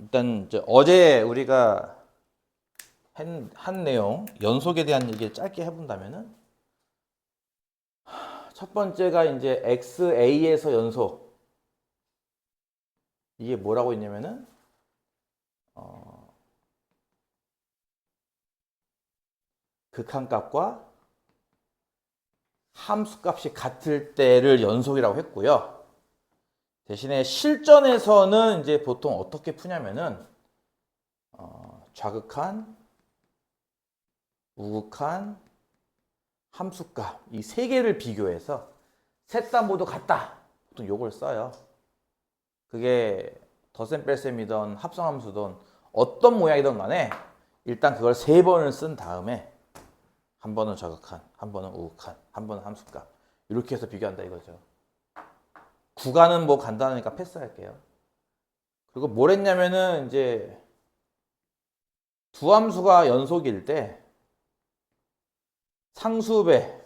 일단 이제 어제 우리가 한 내용 연속에 대한 얘기를 짧게 해본다면은 첫 번째가 이제 XA에서 연속. 이게 뭐라고 했냐면은 극한값과 함수값이 같을 때를 연속이라고 했고요. 대신에 실전에서는 이제 보통 어떻게 푸냐면은 좌극한, 우극한, 함수값 이 세 개를 비교해서 셋 다 모두 같다. 보통 요걸 써요. 그게 덧셈 뺄셈이든 합성함수든 어떤 모양이든 간에 일단 그걸 세 번을 쓴 다음에 한 번은 좌극한, 한 번은 우극한, 한 번은 함수값 이렇게 해서 비교한다 이거죠. 구간은 뭐 간단하니까 패스할게요. 그리고 뭘 했냐면은 이제 두 함수가 연속일 때 상수배,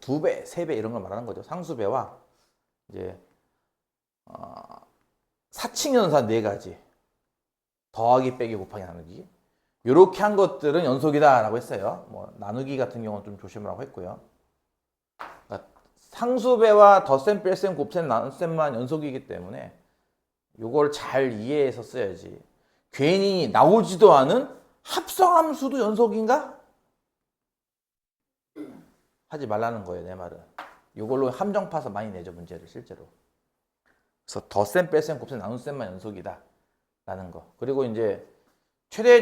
두 배, 세 배 이런 걸 말하는 거죠. 상수배와 이제 사칙연산 네 가지 더하기 빼기 곱하기 나누기 이렇게 한 것들은 연속이다라고 했어요. 뭐 나누기 같은 경우는 좀 조심하라고 했고요. 그러니까 상수배와 덧셈, 뺄셈, 곱셈, 나눗셈만 연속이기 때문에 이걸 잘 이해해서 써야지. 괜히 나오지도 않은 합성함수도 연속인가? 하지 말라는 거예요, 내 말은. 이걸로 함정 파서 많이 내죠, 문제를 실제로. 그래서 덧셈, 뺄셈, 곱셈, 나눗셈만 연속이다 라는 거. 그리고 이제 최대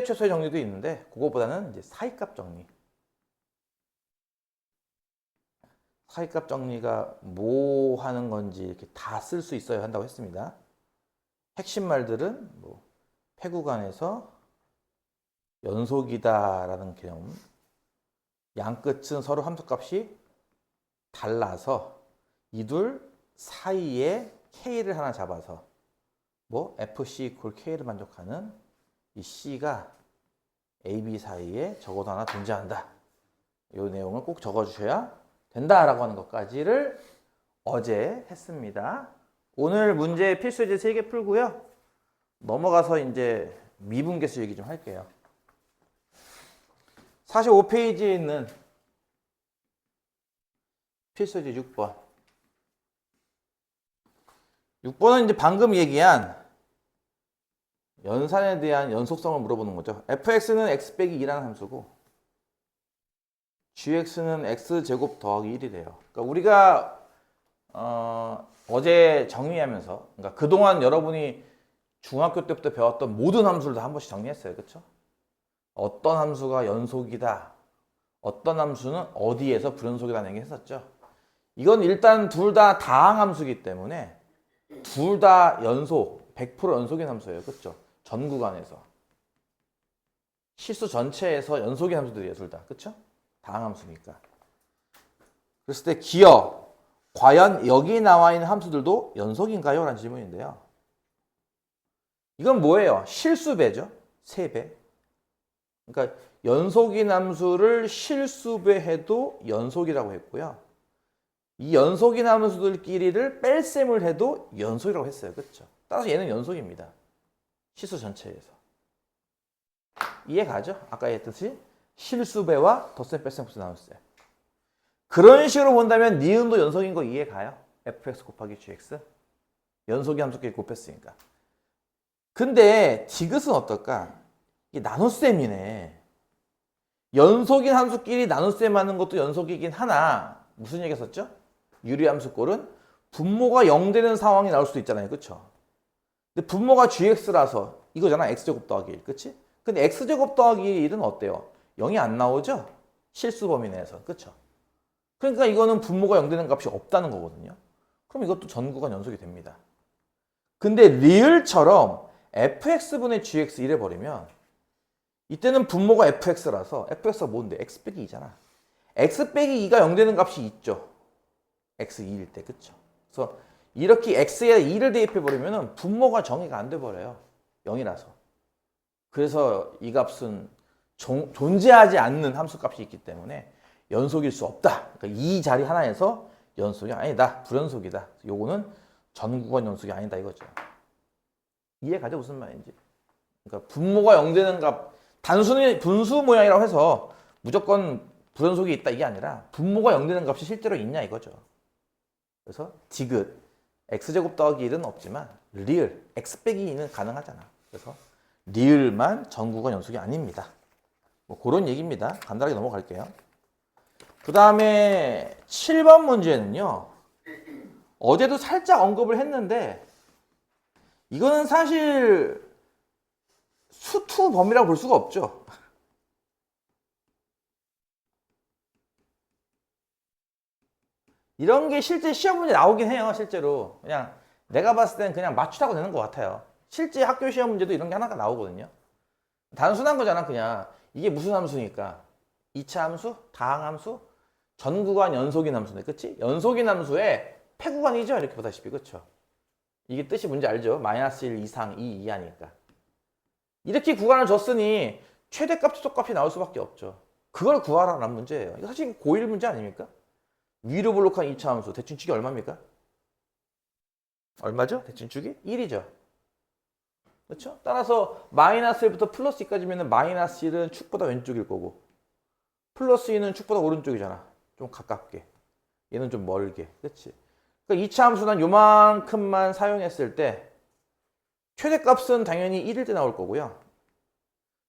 최소의 정리도 있는데 그거보다는 이제 사이값 정리. 사이값 정리가 뭐 하는 건지 이렇게 다 쓸 수 있어야 한다고 했습니다. 핵심 말들은 뭐 폐구간에서 연속이다라는 개념. 양 끝은 서로 함수값이 달라서 이 둘 사이에 K를 하나 잡아서 뭐 FC = K를 만족하는 이 C가 AB 사이에 적어도 하나 존재한다. 이 내용을 꼭 적어주셔야 된다라고 하는 것까지를 어제 했습니다. 오늘 문제 필수예제 3개 풀고요. 넘어가서 이제 미분계수 얘기 좀 할게요. 45페이지에 있는 필수예제 6번. 6번은 이제 방금 얘기한 연산에 대한 연속성을 물어보는 거죠. fx는 x 빼기 2라는 함수고 gx는 x제곱 더하기 1이래요. 그러니까 우리가 어제 정리하면서 그러니까 그동안 여러분이 중학교 때부터 배웠던 모든 함수를 다 한 번씩 정리했어요. 그렇죠? 어떤 함수가 연속이다. 어떤 함수는 어디에서 불연속이라는 얘기 했었죠. 이건 일단 둘 다 다항함수이기 때문에 둘 다 연속, 100% 연속인 함수예요. 그렇죠? 전 구간에서. 실수 전체에서 연속인 함수들이에요. 둘 다. 그렇죠? 다항함수니까. 그랬을 때 기억, 과연 여기 나와 있는 함수들도 연속인가요? 라는 질문인데요. 이건 뭐예요? 실수배죠. 3배. 그러니까 연속인 함수를 실수배해도 연속이라고 했고요. 이 연속인 함수들끼리를 뺄셈을 해도 연속이라고 했어요. 그렇죠? 따라서 얘는 연속입니다. 실수 전체에서. 이해 가죠? 아까 했듯이 실수배와 덧셈, 뺄셈, 곱셈, 나눗셈. 그런 식으로 본다면 니은도 연속인 거 이해 가요? fx 곱하기 gx. 연속인 함수끼리 곱했으니까. 근데 디귿은 어떨까? 이게 나눗셈이네. 연속인 함수끼리 나눗셈 하는 것도 연속이긴 하나 무슨 얘기 했었죠? 유리함수 꼴은 분모가 0 되는 상황이 나올 수도 있잖아요. 그쵸? 근데 분모가 gx라서 이거잖아. x제곱 더하기 1. 그치? 근데 x제곱 더하기 1은 어때요? 0이 안 나오죠? 실수 범위 내에서. 그쵸? 그러니까 이거는 분모가 0 되는 값이 없다는 거거든요. 그럼 이것도 전구간 연속이 됩니다. 근데 리을처럼 fx분의 gx 이래 버리면 이때는 분모가 fx라서 fx가 뭔데? x 빼기 2잖아. x 빼기 2가 0 되는 값이 있죠. x 2일 때. 그쵸? 그래서 이렇게 x에 2를 대입해 버리면 분모가 정의가 안 돼 버려요. 0이라서. 그래서 이 값은 존재하지 않는 함수 값이 있기 때문에 연속일 수 없다. 그러니까 이 자리 하나에서 연속이 아니다. 불연속이다. 요거는 전구간 연속이 아니다 이거죠. 이해가죠? 무슨 말인지. 그러니까 분모가 0되는 값, 단순히 분수 모양이라고 해서 무조건 불연속이 있다 이게 아니라 분모가 0되는 값이 실제로 있냐 이거죠. 그래서 디귿 x제곱 더하기 1은 없지만 리을 x 빼기 2는 가능하잖아. 그래서 리을만 전구가 연속이 아닙니다. 뭐 그런 얘기입니다. 간단하게 넘어갈게요. 그 다음에 7번 문제는요. 어제도 살짝 언급을 했는데 이거는 사실 수투 범위라고 볼 수가 없죠. 이런 게 실제 시험 문제 나오긴 해요. 실제로 그냥 내가 봤을 땐 그냥 맞추라고 되는 것 같아요. 실제 학교 시험 문제도 이런 게 하나가 나오거든요. 단순한 거잖아. 그냥 이게 무슨 함수니까 2차 함수, 다항함수, 전구간 연속인 함수네. 그치? 연속인 함수의 패구간이죠. 이렇게 보다시피. 그쵸? 이게 뜻이 뭔지 알죠? 마이너스 1 이상 2 이하니까. 이렇게 구간을 줬으니 최대값, 최소값이 나올 수밖에 없죠. 그걸 구하라는 문제예요. 이거 사실 고1 문제 아닙니까? 위로 블록한 2차 함수 대칭축이 얼마입니까? 얼마죠? 대칭축이 1이죠. 그렇죠? 따라서 마이너스 1부터 플러스 2까지면 마이너스 1은 축보다 왼쪽일 거고 플러스 2는 축보다 오른쪽이잖아. 좀 가깝게. 얘는 좀 멀게. 그렇지? 그러니까 2차 함수는 요만큼만 사용했을 때 최대값은 당연히 1일 때 나올 거고요.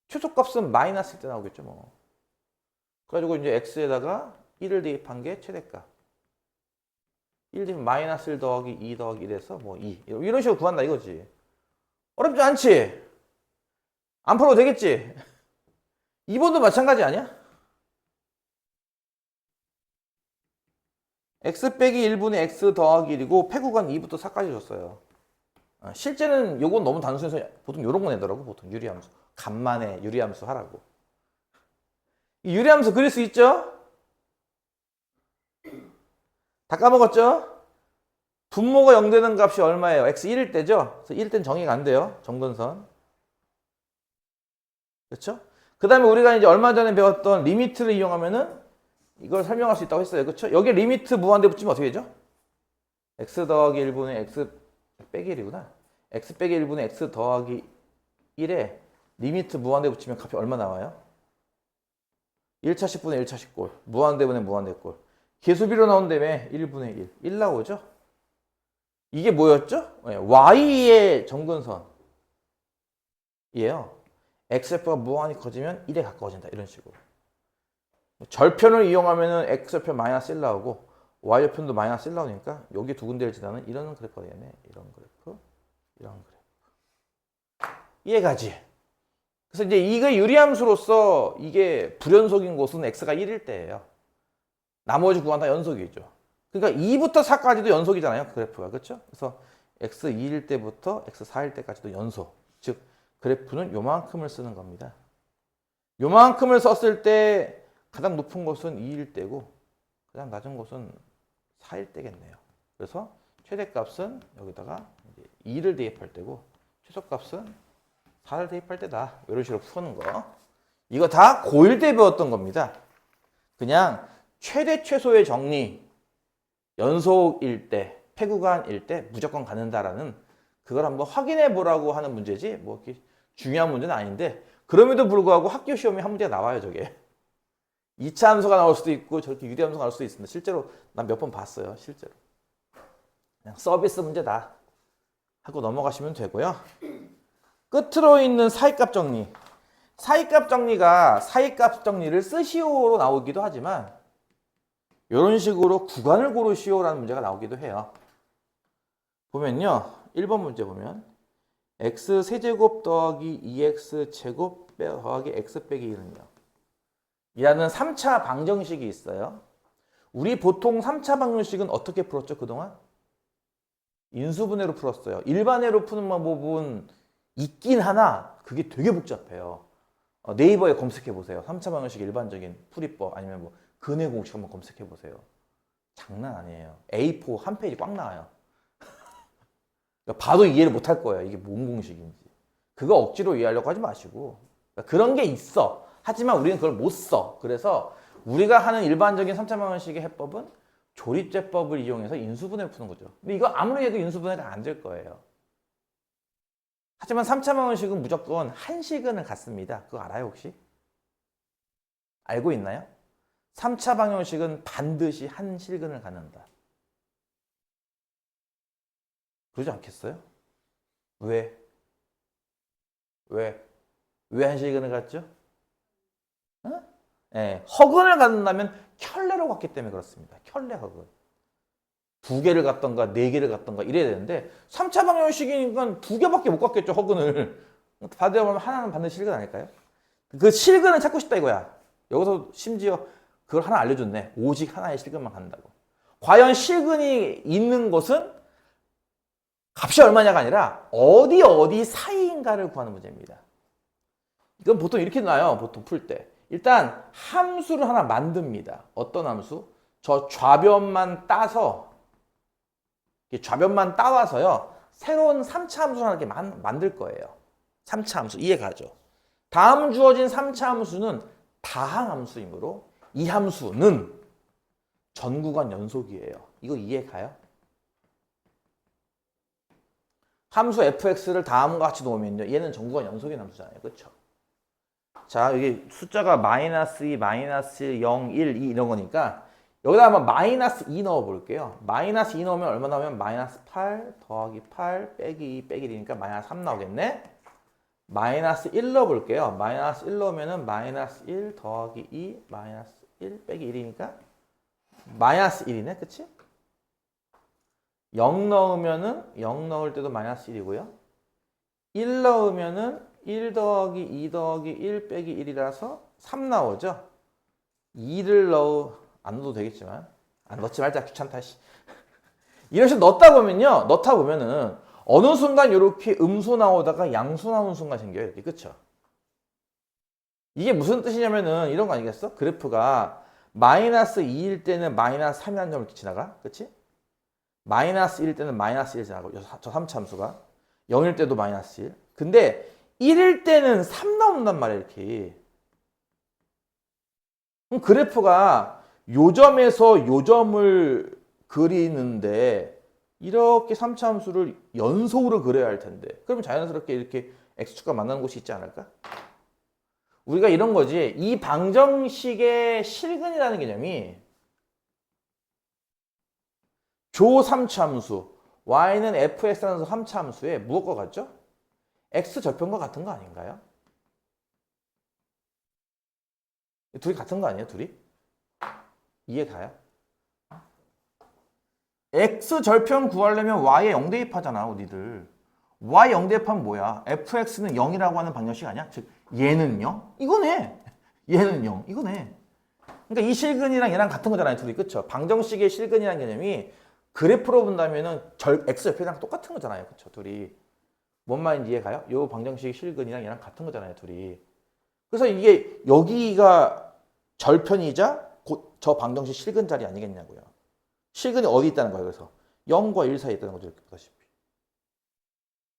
최소값은 마이너스일 때 나오겠죠. 뭐. 그래가지고 이제 x에다가 1을 대입한 게 최대값. 1 되면 마이너스 1 더하기 2 더하기 1에서 뭐 2. 이런 식으로 구한다 이거지. 어렵지 않지? 안 풀어도 되겠지? 2번도 마찬가지 아니야? x 빼기 1분의 x 더하기 1이고 패구간 2부터 4까지 줬어요. 실제는 요건 너무 단순해서 보통 요런 거 내더라고. 보통 유리함수. 간만에 유리함수 하라고. 이 유리함수 그릴 수 있죠? 다 까먹었죠? 분모가 0 되는 값이 얼마예요? x 1일 때죠? 그래서 1일 땐 정의가 안 돼요. 정근선. 그렇죠? 그 다음에 우리가 이제 얼마 전에 배웠던 리미트를 이용하면은 이걸 설명할 수 있다고 했어요. 그렇죠? 여기에 리미트 무한대 붙이면 어떻게 되죠? x 더하기 1분의 x 빼기 1이구나. x 빼기 1분의 x 더하기 1에 리미트 무한대 붙이면 값이 얼마 나와요? 1차 10분의 1차 10골. 무한대분의 무한대골. 계수비로 나온다며 1분의 1. 1 나오죠? 이게 뭐였죠? y의 정근선이에요. x좌표가 무한히 커지면 1에 가까워진다. 이런 식으로. 절편을 이용하면은 x좌표 마이너스 1 나오고 y좌표도 마이너스 1 나오니까 여기 두 군데를 지나는 이런 그래프가 되겠네. 이런 그래프, 이런 그래프. 이해가지? 그래서 이제 이게 유리함수로서 이게 불연속인 곳은 x가 1일 때예요. 나머지 구간 다 연속이죠. 그러니까 2부터 4까지도 연속이잖아요. 그래프가. 그렇죠? 그래서 x 2일 때부터 x 4일 때까지도 연속. 즉 그래프는 요만큼을 쓰는 겁니다. 요만큼을 썼을 때 가장 높은 곳은 2일 때고 가장 낮은 곳은 4일 때겠네요. 그래서 최대값은 여기다가 2를 대입할 때고 최소값은 4를 대입할 때다. 이런 식으로 푸는 거. 이거 다 고1 때 배웠던 겁니다. 그냥 최대 최소의 정리 연속일 때, 패구간일 때 무조건 갖는다라는 그걸 한번 확인해 보라고 하는 문제지 뭐 이렇게 중요한 문제는 아닌데 그럼에도 불구하고 학교 시험에 한 문제가 나와요. 저게 2차 함수가 나올 수도 있고 저렇게 유리함수가 나올 수도 있습니다. 실제로 난 몇 번 봤어요. 실제로 그냥 서비스 문제다 하고 넘어가시면 되고요. 끝으로 있는 사이값 정리. 사이값 정리가 사이값 정리를 쓰시오로 나오기도 하지만 이런 식으로 구간을 고르시오라는 문제가 나오기도 해요. 보면요. 1번 문제 보면 x 세제곱 더하기 2x 제곱 더하기 x 빼기 1은요. 이라는 3차 방정식이 있어요. 우리 보통 3차 방정식은 어떻게 풀었죠? 그동안? 인수분해로 풀었어요. 일반회로 푸는 방법은 있긴 하나 그게 되게 복잡해요. 네이버에 검색해 보세요. 3차 방정식 일반적인 풀이법 아니면 뭐 근해 공식 한번 검색해 보세요. 장난 아니에요. A4 한 페이지 꽉 나와요. 그러니까 봐도 이해를 못 할 거예요. 이게 뭔 공식인지. 그거 억지로 이해하려고 하지 마시고. 그러니까 그런 게 있어. 하지만 우리는 그걸 못 써. 그래서 우리가 하는 일반적인 3차 방정식의 해법은 조립제법을 이용해서 인수분해를 푸는 거죠. 근데 이거 아무리 해도 인수분해가 안 될 거예요. 하지만 3차 방정식은 무조건 한 실근을 갖습니다. 그거 알아요 혹시? 알고 있나요? 3차 방정식은 반드시 한 실근을 갖는다. 그러지 않겠어요? 왜? 왜? 왜 한 실근을 갖죠? 어? 네, 허근을 갖는다면 켤레로 갖기 때문에 그렇습니다. 켤레 허근. 2개를 갖던가 4개를 갖던가 이래야 되는데 3차 방정식이니까 2개밖에 못 갖겠죠, 허근을. 받으려 보면 하나는 반드시 실근 아닐까요? 그 실근을 찾고 싶다 이거야. 여기서 심지어 그걸 하나 알려줬네. 오직 하나의 실근만 갖는다고. 과연 실근이 있는 곳은 값이 얼마냐가 아니라 어디 사이인가를 구하는 문제입니다. 이건 보통 이렇게 나와요. 보통 풀 때. 일단 함수를 하나 만듭니다. 어떤 함수? 저 좌변만 따서 좌변만 따와서요. 새로운 3차 함수를 하나 이렇게 만들 거예요. 3차 함수 이해가죠? 다음 주어진 3차 함수는 다항함수이므로 이 함수는 전구간 연속이에요. 이거 이해가요? 함수 fx를 다음과 같이 놓으면요. 얘는 전구간 연속인 함수잖아요. 그렇죠? 자, 여기 숫자가 마이너스 2, 마이너스 0, 1, 2 이런 거니까 여기다 한번 마이너스 2 넣어 볼게요. 마이너스 2 넣으면 얼마 나오면 마이너스 8 더하기 8 빼기 2 빼기 1이니까 마이너스 3 나오겠네. 마이너스 1 넣어 볼게요. 마이너스 1 넣으면은 마이너스 1 더하기 2 마이너스 1 빼기 1이니까 마이너스 1이네. 그치? 0 넣으면은 0 넣을 때도 마이너스 1이고요. 1 넣으면은 1 더하기 2 더하기 1 빼기 1이라서 3 나오죠. 2를 안 넣어도 되겠지만 넣지 말자 귀찮다. 이런 식으로 넣다 보면은 어느 순간 이렇게 음수 나오다가 양수 나오는 순간 생겨요. 이렇게. 그쵸? 이게 무슨 뜻이냐면은 이런 거 아니겠어? 그래프가 마이너스 2일 때는 마이너스 3이라는 점을 지나가. 그치? 마이너스 1일 때는 마이너스 1 지나가고 저 3차 함수가 0일 때도 마이너스 1. 근데 1일 때는 3 나온단 말이야. 이렇게. 그럼 그래프가 요점에서 요점을 그리는데 이렇게 3차 함수를 연속으로 그려야 할 텐데 그러면 자연스럽게 이렇게 x축과 만나는 곳이 있지 않을까? 우리가 이런 거지. 이 방정식의 실근이라는 개념이 조 3차 함수 y는 fx라는 3차 함수에 무엇과 같죠? x 절편과 같은 거 아닌가요? 둘이 같은 거 아니에요? 둘이? 이해 가요? x 절편 구하려면 y에 0 대입하잖아, 니들. y 0 대입하면 뭐야? fx는 0이라고 하는 방정식 아니야? 즉 얘는 0? 이거네. 얘는 0. 이거네. 그러니까 이 실근이랑 얘랑 같은 거잖아요, 둘이. 그쵸? 방정식의 실근이라는 개념이 그래프로 본다면은 x 절편이랑 똑같은 거잖아요. 그쵸? 둘이. 뭔 말인지 이해가요? 요 방정식의 실근이랑 얘랑 같은 거잖아요, 둘이. 그래서 이게 여기가 절편이자 곧 저 방정식 실근 자리 아니겠냐고요. 실근이 어디 있다는 거예요. 그래서 0과 1 사이에 있다는 거죠. 이렇게 보다시피.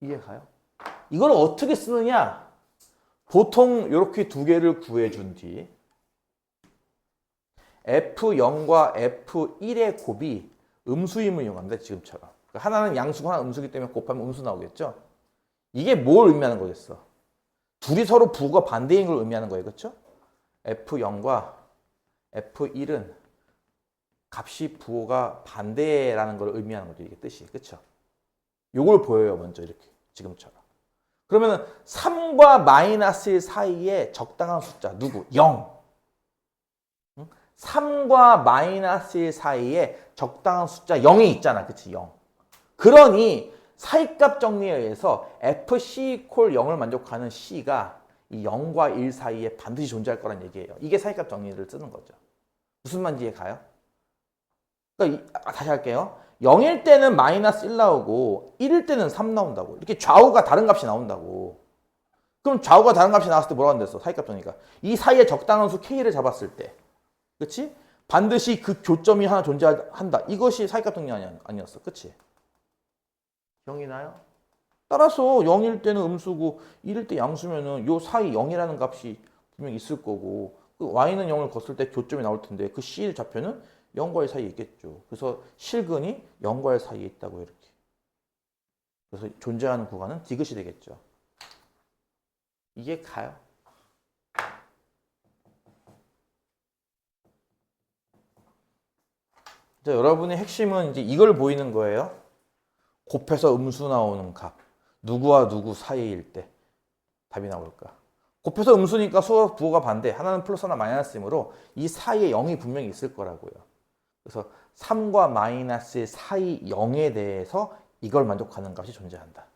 이해가요? 이걸 어떻게 쓰느냐? 보통 이렇게 두 개를 구해준 뒤 F0과 F1의 곱이 음수임을 이용합니다. 지금처럼. 하나는 양수고 하나는 음수기 때문에 곱하면 음수 나오겠죠? 이게 뭘 의미하는 거겠어? 둘이 서로 부호가 반대인 걸 의미하는 거예요. 그렇죠? F0과 F1은 값이 부호가 반대라는 걸 의미하는 거죠. 이게 뜻이. 그렇죠? 요걸 보여요. 먼저 이렇게. 지금처럼. 그러면 3과 마이너스 1 사이에 적당한 숫자. 누구? 0. 3과 마이너스 1 사이에 적당한 숫자 0이 있잖아. 그치? 0. 그러니 사이값 정리에 의해서 FC 콜 0을 만족하는 C가 이 0과 1 사이에 반드시 존재할 거란 얘기예요. 이게 사이값 정리를 쓰는 거죠. 무슨 말인지 이해가요? 그러니까 다시 할게요. 0일 때는 마이너스 1 나오고 1일 때는 3 나온다고. 이렇게 좌우가 다른 값이 나온다고. 그럼 좌우가 다른 값이 나왔을 때 뭐라고 한댔어? 사이값 정리가. 이 사이에 적당한 수 K를 잡았을 때. 그치? 반드시 그 교점이 하나 존재한다. 이것이 사이값 정리 아니었어. 그치? 기억이 나요? 따라서 0일 때는 음수고 1일 때 양수면은 요 사이 0이라는 값이 분명히 있을 거고 그 y는 0을 걷을 때 교점이 나올 텐데 그 C 좌표는 0과 1 사이에 있겠죠. 그래서 실근이 0과 1 사이에 있다고 이렇게. 그래서 존재하는 구간은 디귿이 되겠죠. 이게 가요. 자, 여러분의 핵심은 이제 이걸 보이는 거예요. 곱해서 음수 나오는 값. 누구와 누구 사이일 때 답이 나올까? 곱해서 음수니까 수와 부호가 반대. 하나는 플러스 하나 마이너스이므로 이 사이에 0이 분명히 있을 거라고요. 그래서 3과 마이너스의 사이 0에 대해서 이걸 만족하는 값이 존재한다.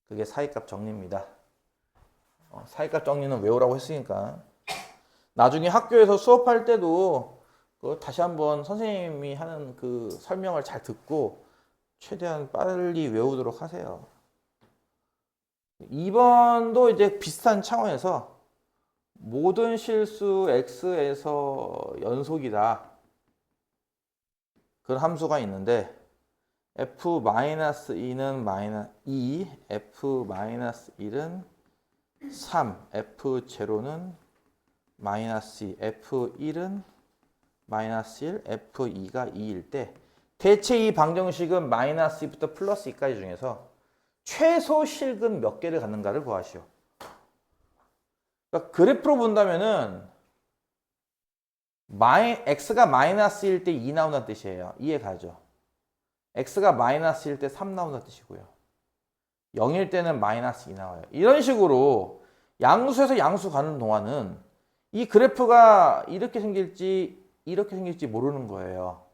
그게 사이값 정리입니다. 사이값 정리는 외우라고 했으니까 나중에 학교에서 수업할 때도 다시 한번 선생님이 하는 그 설명을 잘 듣고 최대한 빨리 외우도록 하세요. 2번도 이제 비슷한 차원에서 모든 실수 x에서 연속이다. 그런 함수가 있는데 f-2는 -2, f-1은 3, f0는 -2, f1은 -1, f2가 2일 때 대체 이 방정식은 -2부터 플러스 2까지 중에서 최소 실근 몇 개를 갖는가를 구하시오. 그러니까 그래프로 본다면은 x가 마이너스일 때 2 나온다는 뜻이에요. 이해 가죠? x가 마이너스일 때 3 나온다는 뜻이고요. 0일 때는 -2 나와요. 이런 식으로 양수에서 양수 가는 동안은 이 그래프가 이렇게 생길지 이렇게 생길지 모르는 거예요.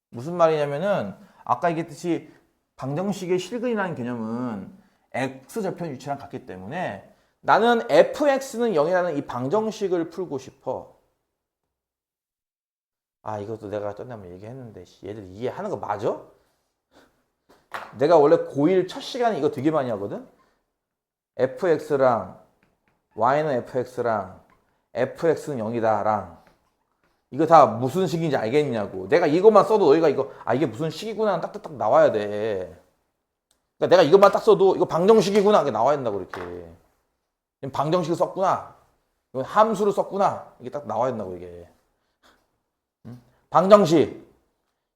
무슨 말이냐면은 아까 얘기했듯이 방정식의 실근이라는 개념은 x절편 위치랑 같기 때문에 나는 fx는 0이라는 이 방정식을 풀고 싶어. 아, 이것도 내가 전에 얘기했는데 얘들 이해하는 거 맞아? 내가 원래 고1 첫 시간에 이거 되게 많이 하거든? fx랑 y는 fx랑 fx는 0이다랑 이거 다 무슨 식인지 알겠냐고. 내가 이것만 써도 너희가 이거 이게 무슨 식이구나 딱딱딱 나와야 돼. 그러니까 내가 이것만 딱 써도 이거 방정식이구나 이게 나와야 된다고 이렇게. 방정식을 썼구나. 이건 함수를 썼구나. 이게 딱 나와야 된다고 이게. 방정식.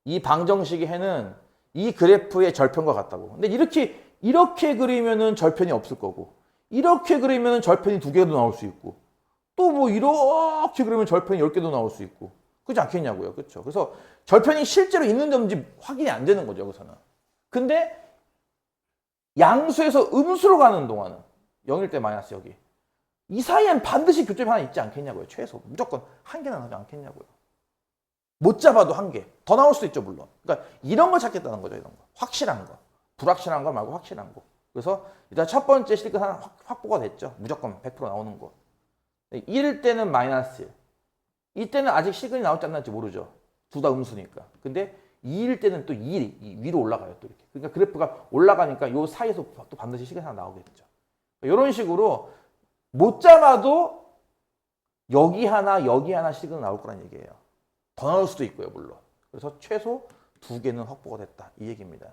이 방정식의 해는 이 그래프의 절편과 같다고. 근데 이렇게 그리면은 절편이 없을 거고, 이렇게 그리면은 절편이 2개도 나올 수 있고, 또 뭐 이렇게 그리면 절편이 10개도 나올 수 있고, 그렇지 않겠냐고요. 그렇죠? 그래서 절편이 실제로 있는지 없는지 확인이 안 되는 거죠, 여기서는. 근데 양수에서 음수로 가는 동안은 0일 때 마이너스 여기. 이 사이엔 반드시 교점이 하나 있지 않겠냐고요. 최소. 무조건 한 개는 하지 않겠냐고요. 못 잡아도 한 개. 더 나올 수도 있죠, 물론. 그러니까 이런 걸 찾겠다는 거죠, 이런 거. 확실한 거. 불확실한 거 말고 확실한 거. 그래서 일단 첫 번째 실근 하나 확보가 됐죠. 무조건 100% 나오는 거. 1일 때는 마이너스 1. 이때는 아직 실근이 나올지 안 나올지 모르죠. 둘 다 음수니까. 근데 2일 때는 또 2일이 위로 올라가요, 또 이렇게. 그러니까 그래프가 올라가니까 요 사이에서 또 반드시 실근이 하나 나오겠죠. 이런 식으로 못 잡아도 여기 하나 실근 나올 거란 얘기예요. 더 나올 수도 있고요, 물론. 그래서 최소 2개는 확보가 됐다. 이 얘기입니다.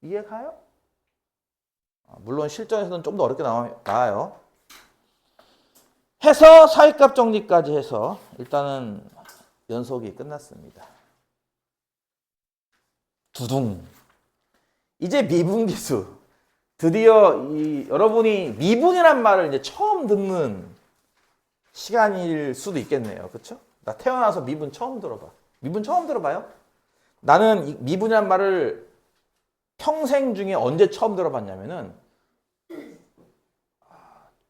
이해 가요? 물론 실전에서는 좀 더 어렵게 나와요. 해서 사이값 정리까지 해서 일단은 연속이 끝났습니다. 두둥. 이제 미분계수. 드디어 여러분이 미분이란 말을 이제 처음 듣는 시간일 수도 있겠네요. 그렇죠? 나 태어나서 미분 처음 들어봐. 미분 처음 들어봐요? 나는 미분이란 말을 평생 중에 언제 처음 들어봤냐면은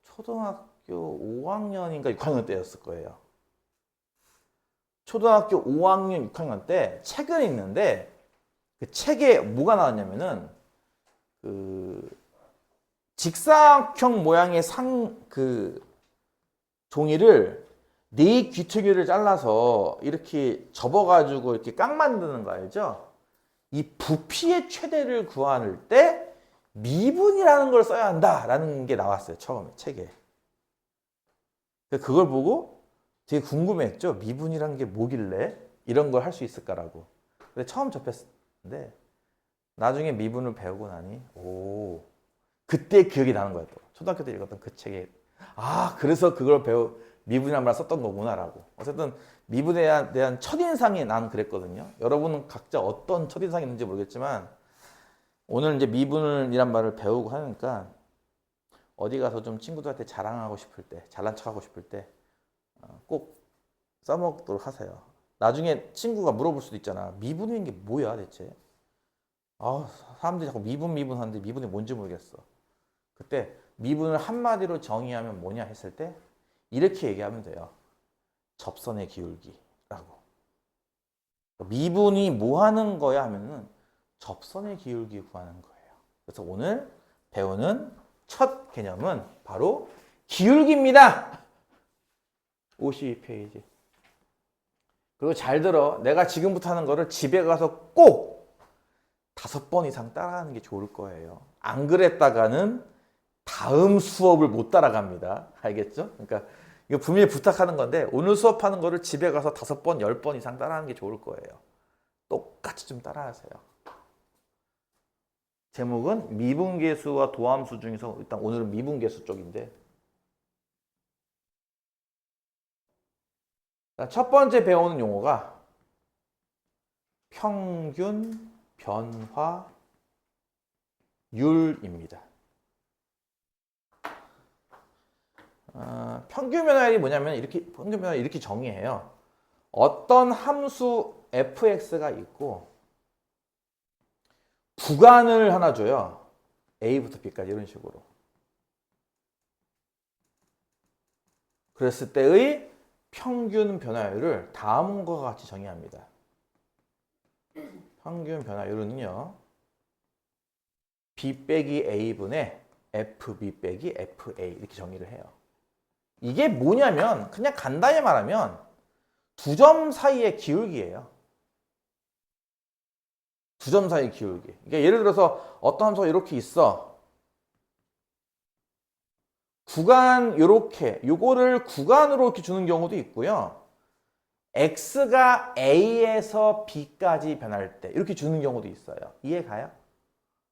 초등학교 5학년인가 6학년 때였을 거예요. 초등학교 5학년, 6학년 때 책을 읽는데 그 책에 뭐가 나왔냐면은 그 직사각형 모양의 종이를 네 귀퉁이를 잘라서 이렇게 접어가지고 이렇게 깍 만드는 거 알죠? 이 부피의 최대를 구할 때 미분이라는 걸 써야 한다라는 게 나왔어요. 처음에 책에. 그걸 보고 되게 궁금했죠. 미분이라는 게 뭐길래 이런 걸 할 수 있을까라고. 근데 처음 접했는데 나중에 미분을 배우고 나니 그때 기억이 나는 거예요. 또. 초등학교 때 읽었던 그 책에 그래서 그걸 미분이란 말을 썼던 거구나라고. 어쨌든 미분에 대한 첫인상이 난 그랬거든요. 여러분은 각자 어떤 첫인상이 있는지 모르겠지만 오늘 이제 미분이란 말을 배우고 하니까 어디 가서 좀 친구들한테 자랑하고 싶을 때, 잘난 척하고 싶을 때 꼭 써먹도록 하세요. 나중에 친구가 물어볼 수도 있잖아. 미분인 게 뭐야 대체? 아, 사람들이 자꾸 미분 하는데 미분이 뭔지 모르겠어. 그때 미분을 한마디로 정의하면 뭐냐 했을 때 이렇게 얘기하면 돼요. 접선의 기울기라고. 미분이 뭐 하는 거야 하면은 접선의 기울기 구하는 거예요. 그래서 오늘 배우는 첫 개념은 바로 기울기입니다. 52페이지. 그리고 잘 들어. 내가 지금부터 하는 거를 집에 가서 꼭 5번 이상 따라하는 게 좋을 거예요. 안 그랬다가는 다음 수업을 못 따라갑니다. 알겠죠? 그러니까 이거 분명히 부탁하는 건데 오늘 수업하는 거를 집에 가서 5번, 10번 이상 따라하는 게 좋을 거예요. 똑같이 좀 따라하세요. 제목은 미분계수와 도함수 중에서 일단 오늘은 미분계수 쪽인데 첫 번째 배우는 용어가 평균 변화율입니다. 평균 변화율이 뭐냐면 평균 변화율 이렇게 정의해요. 어떤 함수 fx가 있고 구간을 하나 줘요. a부터 b까지 이런 식으로. 그랬을 때의 평균 변화율을 다음과 같이 정의합니다. 평균 변화율은요. b 빼기 a분의 fb 빼기 fa 이렇게 정의를 해요. 이게 뭐냐면 그냥 간단히 말하면 두 점 사이의 기울기예요. 두 점 사이의 기울기. 그러니까 예를 들어서 어떤 함수가 이렇게 있어. 구간 요렇게 요거를 구간으로 이렇게 주는 경우도 있고요. x가 a에서 b까지 변할 때 이렇게 주는 경우도 있어요. 이해 가요?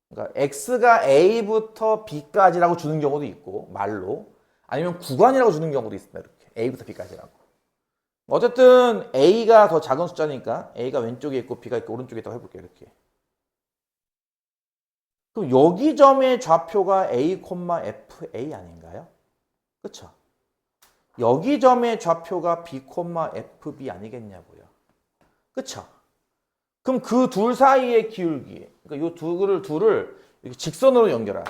그러니까 x가 a부터 b까지라고 주는 경우도 있고 말로 아니면 구간이라고 주는 경우도 있습니다. 이렇게 a부터 b까지라고. 어쨌든 a가 더 작은 숫자니까 a가 왼쪽에 있고 b가 있고 오른쪽에 있다고 해볼게요. 이렇게. 그럼 여기 점의 좌표가 a, fa 아닌가요? 그쵸? 여기 점의 좌표가 b, fb 아니겠냐고요. 그쵸? 그럼 그 둘 사이의 기울기, 그러니까 이 둘을 이렇게 직선으로 연결하.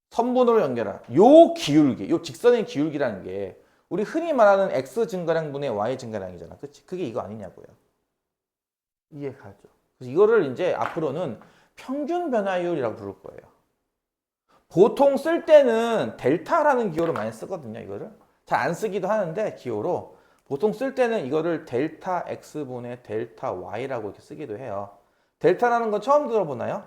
선분으로 연결하. 요 기울기, 요 직선의 기울기라는 게 우리 흔히 말하는 x 증가량분의 y 증가량이잖아. 그치? 그게 이거 아니냐고요. 이해 가죠? 그래서 이거를 이제 앞으로는 평균 변화율이라고 부를 거예요. 보통 쓸 때는 델타라는 기호를 많이 쓰거든요. 이거를 잘 안 쓰기도 하는데 기호로 보통 쓸 때는 이거를 델타 x분의 델타 y라고 이렇게 쓰기도 해요. 델타라는 건 처음 들어보나요?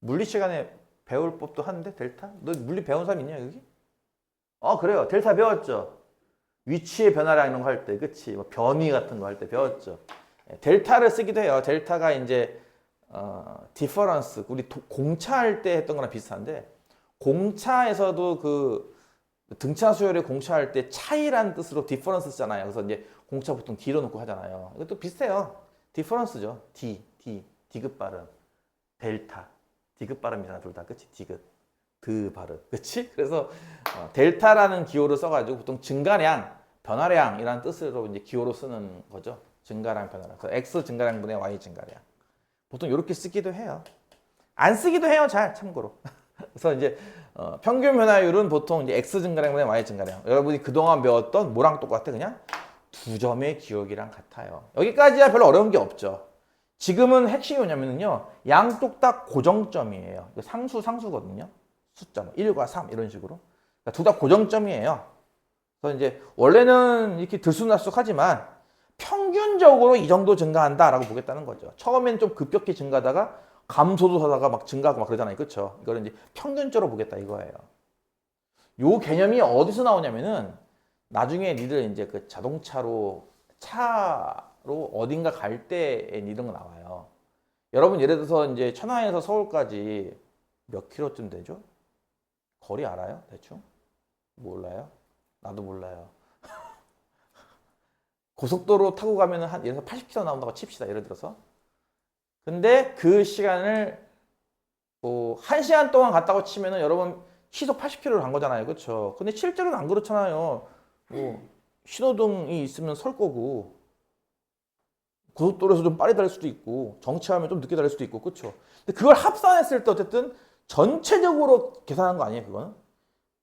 물리 시간에 배울 법도 하는데 델타? 너 물리 배운 사람 있냐 여기? 그래요. 델타 배웠죠. 위치의 변화량 이런 거 할 때, 그치? 뭐 변위 같은 거 할 때 배웠죠. 델타를 쓰기도 해요. 델타가 이제 디퍼런스, 우리 공차할 때 했던 거랑 비슷한데 공차에서도 그 등차 수열의 공차할 때 차이라는 뜻으로 디퍼런스 쓰잖아요. 그래서 이제 공차 보통 D로 놓고 하잖아요. 이것도 비슷해요. 디퍼런스죠. D급 발음. 델타. D급 발음이잖아, 둘 다. 그치? D급. 드 발음. 그치? 그래서 델타라는 기호를 써가지고 보통 증가량, 변화량이라는 뜻으로 이제 기호로 쓰는 거죠. 증가량, 변화량. 그래서 X 증가량분의 Y 증가량. 보통 이렇게 쓰기도 해요. 안 쓰기도 해요, 잘 참고로. 그래서 이제 평균 변화율은 보통 이제 x 증가량분의 y 증가량. 여러분이 그동안 배웠던 뭐랑 똑같아? 그냥 두 점의 기울기랑 같아요. 여기까지야 별로 어려운 게 없죠. 지금은 핵심이 뭐냐면요, 양쪽 다 고정점이에요. 상수거든요. 숫자 1과 3 이런 식으로. 그러니까 둘 다 고정점이에요. 그래서 이제 원래는 이렇게 들쑥날쑥하지만 평균적으로 이 정도 증가한다라고 보겠다는 거죠. 처음엔 좀 급격히 증가하다가 감소도 하다가 막 증가하고 막 그러잖아요. 그렇죠? 이거를 이제 평균적으로 보겠다 이거예요. 요 개념이 어디서 나오냐면은 나중에 니들 이제 그 자동차로 차로 어딘가 갈 때 이런 거 나와요. 여러분 예를 들어서 이제 천안에서 서울까지 몇 킬로쯤 되죠? 거리 알아요? 대충? 몰라요? 나도 몰라요. 고속도로 타고 가면은 예를 들어서 80km 나온다고 칩시다. 예를 들어서. 근데 그 시간을 뭐 1시간 동안 갔다고 치면은 여러분 시속 80km를 간 거잖아요. 그렇죠? 근데 실제로는 안 그렇잖아요. 뭐 신호등이 있으면 설 거고 고속도로에서 좀 빨리 달릴 수도 있고 정체하면 좀 늦게 달릴 수도 있고 그렇죠? 근데 그걸 합산했을 때 어쨌든 전체적으로 계산한 거 아니에요, 그거는?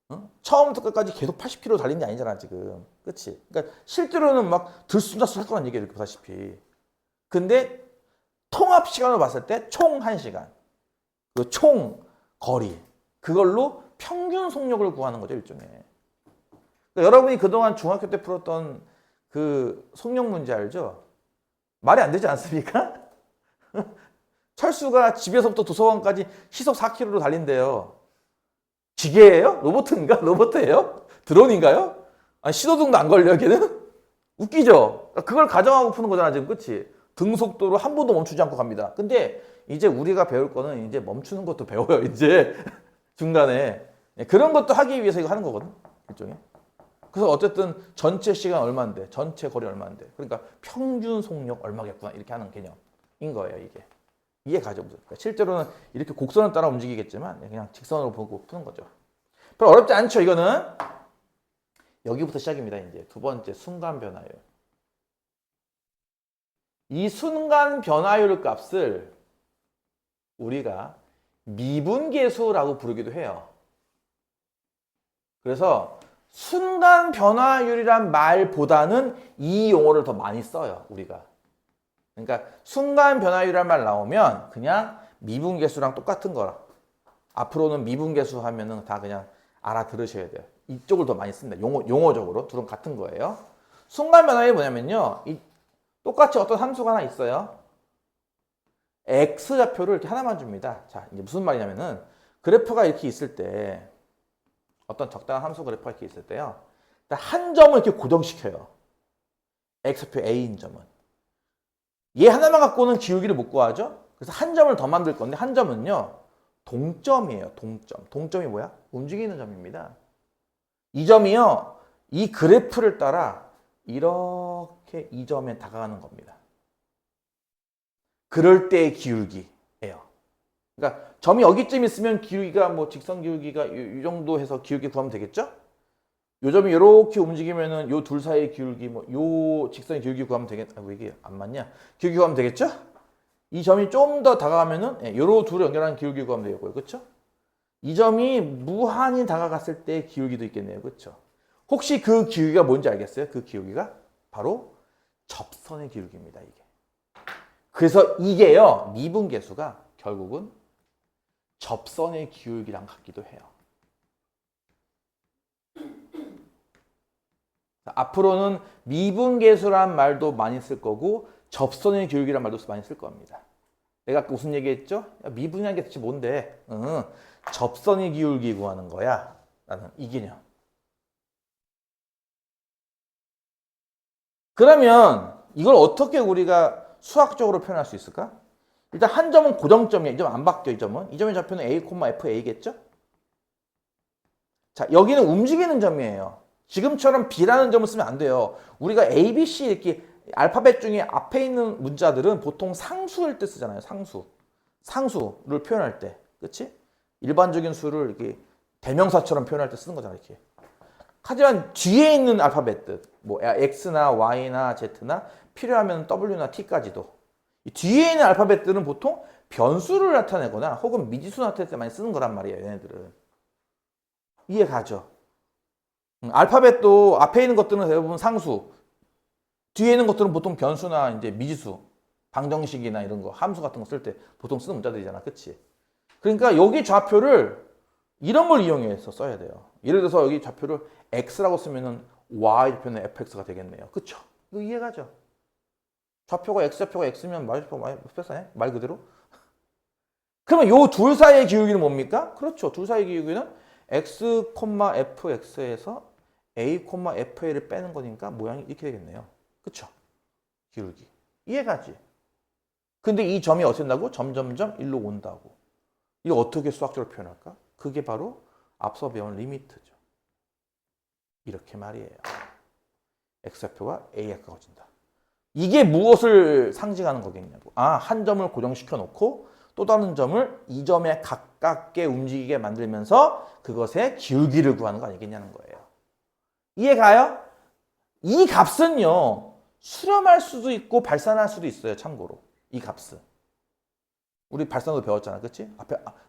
어? 처음부터 끝까지 계속 80km 달린 게 아니잖아, 지금. 그렇지? 그러니까 실제로는 막 들쑥날쑥 할 거란 얘기예요, 보다시피. 근데 통합 시간을 봤을 때 총 1시간. 그 총 거리. 그걸로 평균 속력을 구하는 거죠, 일종의. 그러니까 여러분이 그동안 중학교 때 풀었던 그 속력 문제 알죠? 말이 안 되지 않습니까? 철수가 집에서부터 도서관까지 시속 4km로 달린대요. 기계예요? 로봇인가? 로봇이에요? 드론인가요? 아니, 신호등도 안 걸려요, 걔는? 웃기죠? 그걸 가정하고 푸는 거잖아, 지금. 그치? 등속도로 한 번도 멈추지 않고 갑니다. 근데 이제 우리가 배울 거는 이제 멈추는 것도 배워요, 이제. 중간에. 그런 것도 하기 위해서 이거 하는 거거든, 일종의. 그래서 어쨌든 전체 시간 얼마인데, 전체 거리 얼마인데. 그러니까 평균 속력 얼마겠구나, 이렇게 하는 개념인 거예요, 이게. 이해 가죠, 무슨. 그러니까 실제로는 이렇게 곡선을 따라 움직이겠지만 그냥 직선으로 보고 푸는 거죠. 별로 어렵지 않죠, 이거는. 여기부터 시작입니다, 이제. 두 번째, 순간 변화율. 이 순간 변화율 값을 우리가 미분계수라고 부르기도 해요. 그래서 순간 변화율이란 말보다는 이 용어를 더 많이 써요, 우리가. 그러니까 순간 변화율이란 말 나오면 그냥 미분계수랑 똑같은 거라. 앞으로는 미분계수 하면은 다 그냥 알아들으셔야 돼요. 이쪽을 더 많이 씁니다. 용어적으로 둘은 같은 거예요. 순간 변화율이 뭐냐면요. 똑같이 어떤 함수가 하나 있어요. X좌표를 이렇게 하나만 줍니다. 자, 이제 무슨 말이냐면은 그래프가 이렇게 있을 때 어떤 적당한 함수 그래프가 이렇게 있을 때요. 한 점을 이렇게 고정시켜요. X좌표 A인 점은. 얘 하나만 갖고는 기울기를 못 구하죠. 그래서 한 점을 더 만들 건데 한 점은요. 동점이에요. 동점. 동점이 뭐야? 움직이는 점입니다. 이 점이요. 이 그래프를 따라 이렇게 이 점에 다가가는 겁니다. 그럴 때의 기울기예요. 그러니까 점이 여기쯤 있으면 기울기가 뭐 직선 기울기가 이 정도 해서 기울기 구하면 되겠죠? 요 점이 이렇게 움직이면은 요 둘 사이의 기울기 뭐 요 직선의 기울기 구하면 되겠. 왜 이게 안 맞냐? 기울기 구하면 되겠죠? 이 점이 좀 더 다가가면은 요로 둘을 연결하는 기울기 구하면 되겠고요. 그렇죠? 이 점이 무한히 다가갔을 때 기울기도 있겠네요. 그렇죠? 혹시 그 기울기가 뭔지 알겠어요? 그 기울기가 바로 접선의 기울기입니다, 이게. 그래서 이게요. 미분계수가 결국은 접선의 기울기랑 같기도 해요. 앞으로는 미분계수란 말도 많이 쓸 거고 접선의 기울기란 말도 많이 쓸 겁니다. 내가 아까 무슨 얘기했죠? 야, 미분이라는 게 대체 뭔데? 접선의 기울기 구하는 거야. 라는 이 개념. 그러면 이걸 어떻게 우리가 수학적으로 표현할 수 있을까? 일단 한 점은 고정점이야. 이 점 안 바뀌어, 이 점은. 이 점의 좌표는 A, FA겠죠? 자, 여기는 움직이는 점이에요. 지금처럼 B라는 점을 쓰면 안 돼요. 우리가 A, B, C 이렇게 알파벳 중에 앞에 있는 문자들은 보통 상수일 때 쓰잖아요. 상수. 상수를 표현할 때. 그치? 일반적인 수를 이렇게 대명사처럼 표현할 때 쓰는 거잖아요. 이렇게. 하지만 뒤에 있는 알파벳들, 뭐 X나 Y나 Z나 필요하면 W나 T까지도. 이 뒤에 있는 알파벳들은 보통 변수를 나타내거나 혹은 미지수 나타낼 때 많이 쓰는 거란 말이에요. 얘네들은. 이해 가죠? 알파벳도 앞에 있는 것들은 대부분 상수, 뒤에 있는 것들은 보통 변수나 이제 미지수, 방정식이나 이런 거, 함수 같은 거 쓸 때 보통 쓰는 문자들이잖아. 그치? 그러니까 여기 좌표를 이런 걸 이용해서 써야 돼요. 예를 들어서 여기 좌표를 X라고 쓰면은 Y 좌표는 FX가 되겠네요. 그쵸? 이거 이해가죠? 좌표가 X면 Y좌표가 Fx네? 말 그대로? 그러면 요 둘 사이의 기울기는 뭡니까? 그렇죠. 둘 사이의 기울기는 X, FX에서 A, FA를 빼는 거니까 모양이 이렇게 되겠네요. 그쵸? 기울기. 이해가지? 근데 이 점이 어떻게 된다고? 점점점 일로 온다고. 이거 어떻게 수학적으로 표현할까? 그게 바로 앞서 배운 리미트죠. 이렇게 말이에요. X좌표가 A에 가까워진다. 이게 무엇을 상징하는 거겠냐고. 아, 한 점을 고정시켜 놓고 또 다른 점을 이 점에 가깝게 움직이게 만들면서 그것의 기울기를 구하는 거 아니겠냐는 거예요. 이해가요? 이 값은요, 수렴할 수도 있고 발산할 수도 있어요. 참고로 이 값은 우리 발산도 배웠잖아, 그치?